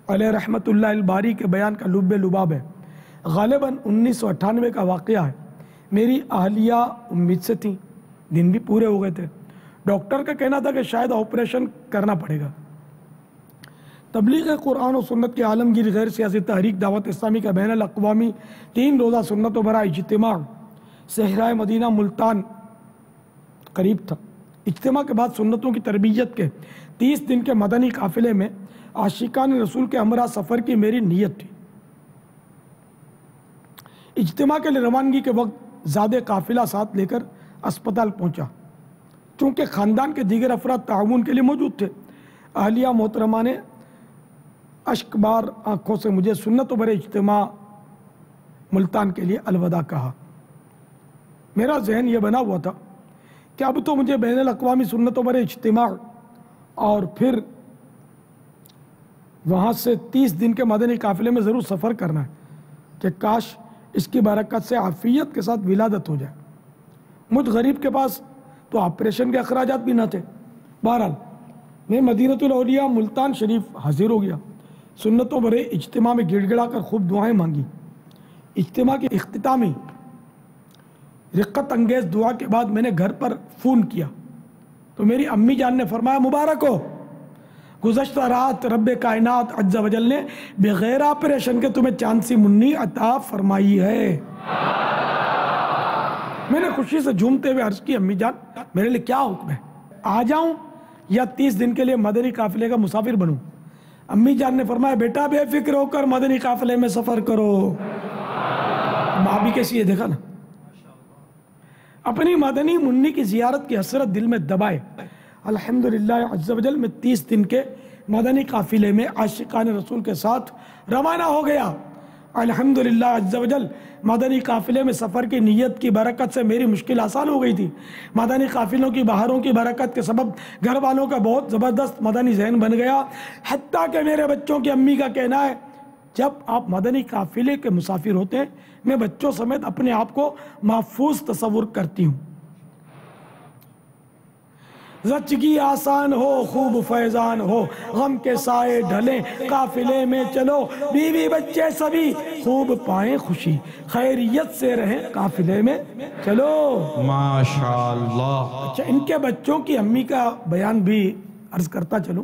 علیہ رحمت اللہ الباری کے بیان کا لب لباب ہے۔ غالباً 1998 کا واقعہ ہے۔ میری اہلیہ امید سے تھیں، دن بھی پورے ہو گئے تھے، ڈاکٹر کا کہنا تھا کہ شاید آپریشن کرنا پڑے گا۔ تبلیغ قرآن و سنت کے عالمگیر غیر سیاسی تحریک دعوت اسلامی کا بین الاقوامی 3 روزہ سنت و برا اجتماع صحرائے مدینہ ملتان قریب تھا۔ اجتماع کے بعد سنتوں کی تربیت کے 30 دن کے مدنی قافلے میں عاشقان رسول کے ہمراہ سفر کی میری نیت تھی۔ اجتماع کے لیے روانگی کے وقت زیادہ قافلہ ساتھ لے کر اسپتال پہنچا، چونکہ خاندان کے دیگر افراد تعاون کے لیے موجود تھے۔ اہلیہ محترمہ نے اشک بار آنکھوں سے مجھے سنت و بر اجتماع ملتان کے لیے الوداع کہا۔ میرا ذہن یہ بنا ہوا تھا کہ اب تو مجھے بین الاقوامی سنت و بر اجتماع اور پھر وہاں سے 30 دن کے مدنی قافلے میں ضرور سفر کرنا ہے کہ کاش اس کی برکت سے عافیت کے ساتھ ولادت ہو جائے۔ مجھ غریب کے پاس تو آپریشن کے اخراجات بھی نہ تھے. بہرحال میں مدینۃ الاولیاء ملتان شریف حاضر ہو گیا. سنتوں بھرے اجتماع میں گڑ گڑا کر خوب دعائیں مانگی. اجتماع کے اختتامی رقت انگیز دعا کے بعد میں نے گھر پر فون کیا تو میری امی جان نے فرمایا مبارک ہو، گزشتہ رات رب کائنات عز و جل نے بغیر آپریشن کے تمہیں چاند سی منی عطا فرمائی ہے. میں نے خوشی سے جھومتے ہوئے عرض کی امی جان میرے لیے کیا حکم ہے، آ جاؤں یا 30 دن کے لیے مدنی قافلے کا مسافر بنوں؟ امی جان نے فرمایا بیٹا بے فکر ہو کر مدنی قافلے میں سفر کرو. ماں بھی کیسی ہے دیکھا نا. اپنی مدنی منی کی زیارت کی حسرت دل میں دبائے الحمدللہ عز و جل میں 30 دن کے مدنی قافلے میں عاشقان رسول کے ساتھ روانہ ہو گیا. الحمدللہ عز و جل مدنی قافلے میں سفر کی نیت کی برکت سے میری مشکل آسان ہو گئی تھی. مدنی قافلوں کی بہاروں کی برکت کے سبب گھر والوں کا بہت زبردست مدنی ذہن بن گیا. حتیٰ کہ میرے بچوں کی امی کا کہنا ہے جب آپ مدنی قافلے کے مسافر ہوتے ہیں میں بچوں سمیت اپنے آپ کو محفوظ تصور کرتی ہوں. زچگی آسان ہو خوب فیضان ہو، غم کے سائے ڈھلیں قافلے میں چلو، بیوی بچے سبھی خوب پائیں خوشی، خیریت سے رہیں قافلے میں چلو. ماشاءاللہ. اچھا ان کے بچوں کی امی کا بیان بھی عرض کرتا چلوں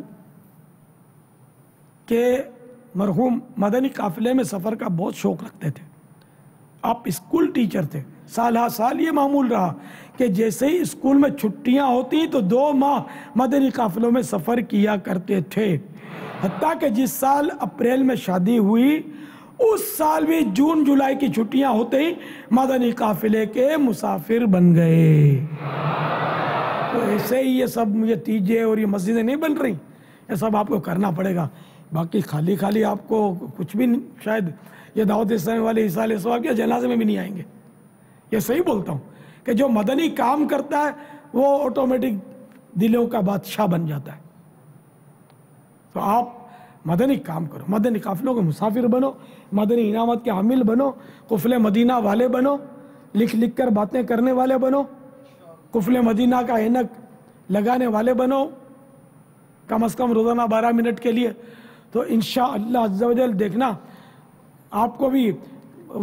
کہ مرحوم مدنی قافلے میں سفر کا بہت شوق رکھتے تھے. آپ اسکول ٹیچر تھے. سال ہا سال یہ معمول رہا کہ جیسے ہی اسکول میں چھٹیاں ہوتی تو 2 ماہ مدنی قافلوں میں سفر کیا کرتے تھے. حتیٰ کہ جس سال اپریل میں شادی ہوئی اس سال بھی جون جولائی کی چھٹیاں ہوتے ہی مدنی قافلے کے مسافر بن گئے. تو ایسے ہی یہ سب مجھے تیجے اور یہ مسجدیں نہیں بن رہی، یہ سب آپ کو کرنا پڑے گا. باقی خالی آپ کو کچھ بھی شاید یہ دعوت اسلامی والے حصہ علیہ السلام کے جنازے میں بھی نہیں آئیں گے. یہ صحیح بولتا ہوں کہ جو مدنی کام کرتا ہے وہ آٹومیٹک دلوں کا بادشاہ بن جاتا ہے. تو آپ مدنی کام کرو، مدنی قافلوں کے مسافر بنو، مدنی انعامات کے حامل بنو، قفل مدینہ والے بنو، لکھ کر باتیں کرنے والے بنو، قفل مدینہ کا عینک لگانے والے بنو کم از کم روزانہ 12 منٹ کے لیے. تو انشاءاللہ عز و جل دیکھنا آپ کو بھی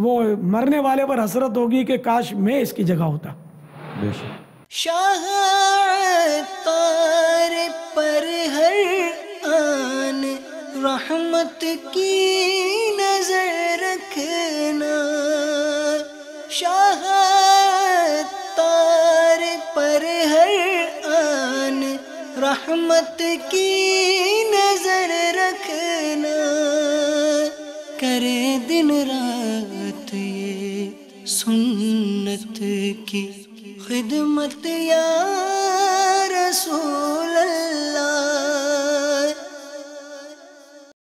وہ مرنے والے پر حسرت ہوگی کہ کاش میں اس کی جگہ ہوتا. شاہ تار پر ہر آن رحمت کی نظر رکھنا، شاہ تار پر ہر آن رحمت کی نظر رکھنا، کرے دن رات یہ سنت کی خدمت یا رسول